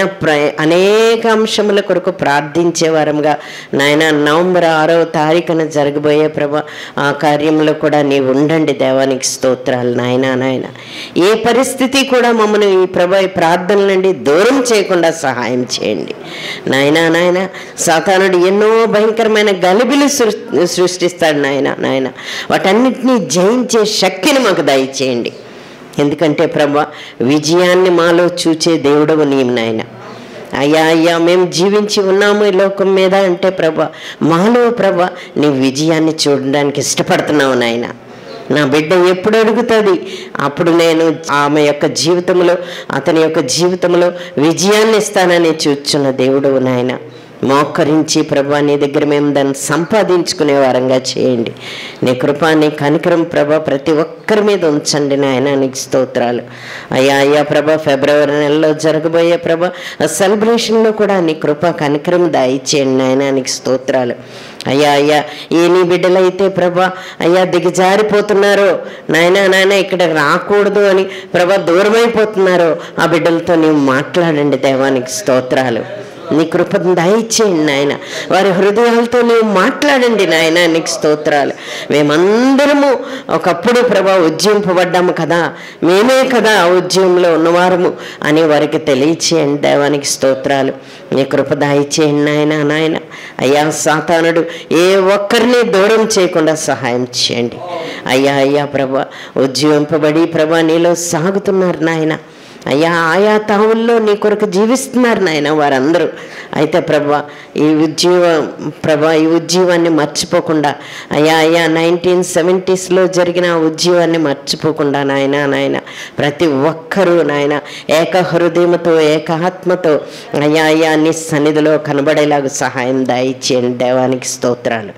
అనేక అంశముల కొరకు ప్రార్థించే వారంగా నాయన నవంబర్ 6వ తారీఖున జరగబోయే ప్రభా ఆ కార్యంలో కూడా నీవు ఉండండి దేవానికి స్తోత్రాలు నాయన. ఏ పరిస్థితి కూడా మమ్మల్ని ఈ ప్రభా ఈ ప్రార్థనల నుండి దూరం చేయకుండా సహాయం చేయండి నాయన. సాతానుడు ఎన్నో భయంకరమైన గలిబిలు సృష్టిస్తాడు నాయన వాటన్నిటినీ జయించే శక్తిని మాకు దయచేయండి. ఎందుకంటే ప్రభా విజయాన్ని మాలో చూచే దేవుడవు నీవు నాయన. అయ్యా మేము జీవించి ఉన్నాము ఈ లోకం మీద అంటే ప్రభా మాలో ప్రభా నీ విజయాన్ని చూడడానికి ఇష్టపడుతున్నావు నాయన. నా బిడ్డ ఎప్పుడు అడుగుతుంది అప్పుడు నేను ఆమె యొక్క జీవితంలో అతని యొక్క జీవితంలో విజయాన్ని ఇస్తానని చూచున్న దేవుడవు నాయన. మోకరించి ప్రభా నీ దగ్గర మేము దాన్ని సంపాదించుకునే వారంగా చేయండి. నీ కృప నీ కనికరం ప్రభా ప్రతి ఒక్కరి మీద ఉంచండి నాయన. నీకు స్తోత్రాలు అయ్యా ప్రభా. ఫిబ్రవరి నెలలో జరగబోయే ప్రభా సెలబ్రేషన్లో కూడా నీ కృప కనికరం దయచేయండి నాయన. నీకు స్తోత్రాలు అయ్యా. ఏ నీ బిడ్డలైతే ప్రభా దిగజారిపోతున్నారో నాయన ఇక్కడ రాకూడదు అని ప్రభా దూరమైపోతున్నారో ఆ బిడ్డలతో నీవు మాట్లాడండి దేవానికి స్తోత్రాలు. నీ కృపను దయచేయండి నాయన. వారి హృదయాలతో నీవు మాట్లాడండి నాయన. నీకు స్తోత్రాలు. మేమందరము ఒకప్పుడు ప్రభా ఉజ్జీంపబడ్డాము కదా, మేమే కదా ఆ ఉజ్జీవంలో ఉన్నవారము అని వారికి తెలియచేయండి దేవానికి స్తోత్రాలు. నీ కృప దయచేయండి నాయన. అయ్యా సాతానుడు ఏ ఒక్కరిని దూరం చేయకుండా సహాయం చేయండి అయ్యా ప్రభా. ఉజ్జీవింపబడి ప్రభా నీలో సాగుతున్నారు నాయన. అయ్యా ఆయా తావుల్లో నీ కొరకు జీవిస్తున్నారు నాయన వారందరూ. అయితే ప్రభా ఈ ఉజ్జీవాన్ని మర్చిపోకుండా అయ్యా 1970s జరిగిన ఉజ్జీవాన్ని మర్చిపోకుండా నాయన ప్రతి ఒక్కరూ నాయన ఏక హృదయంతో ఏక ఆత్మతో అయ్యా నీ సన్నిధిలో కనబడేలాగా సహాయం దయచేయండి దేవానికి స్తోత్రాలు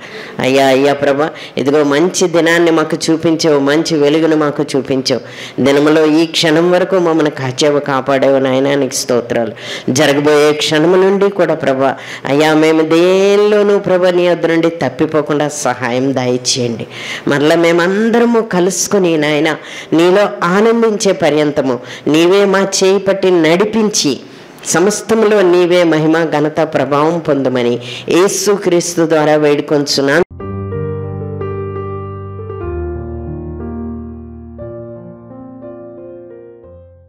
అయ్యా ప్రభా. ఇదిగో మంచి దినాన్ని మాకు చూపించావు, మంచి వెలుగును మాకు చూపించావు. దినములో ఈ క్షణం వరకు మమ్మల్ని కాపాడేవు నాయన. నీకు స్తోత్రాలు. జరగబోయే క్షణము నుండి కూడా ప్రభా అయ్యా మేము దేనిలోనూ ప్రభా నీ వద్ద నుండి తప్పిపోకుండా సహాయం దయచేయండి. మరలా మేమందరము కలుసుకుని నాయన నీలో ఆనందించే పర్యంతము నీవే మా చేయి పట్టి నడిపించి సమస్తములో నీవే మహిమ ఘనత ప్రభావం పొందమని యేసుక్రీస్తు ద్వారా వేడుకొంచున్నాను.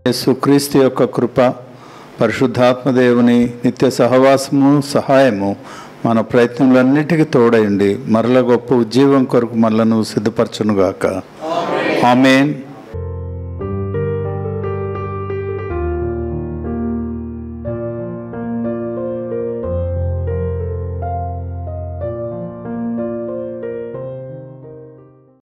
యేసుక్రీస్తు యొక్క కృప, పరిశుద్ధాత్మదేవుని నిత్య సహవాసము సహాయము మన ప్రయత్నములన్నిటికీ తోడయండి మరల గొప్ప ఉజ్జీవం కొరకు మనలను సిద్ధపరచునుగాక. ఆమేన్.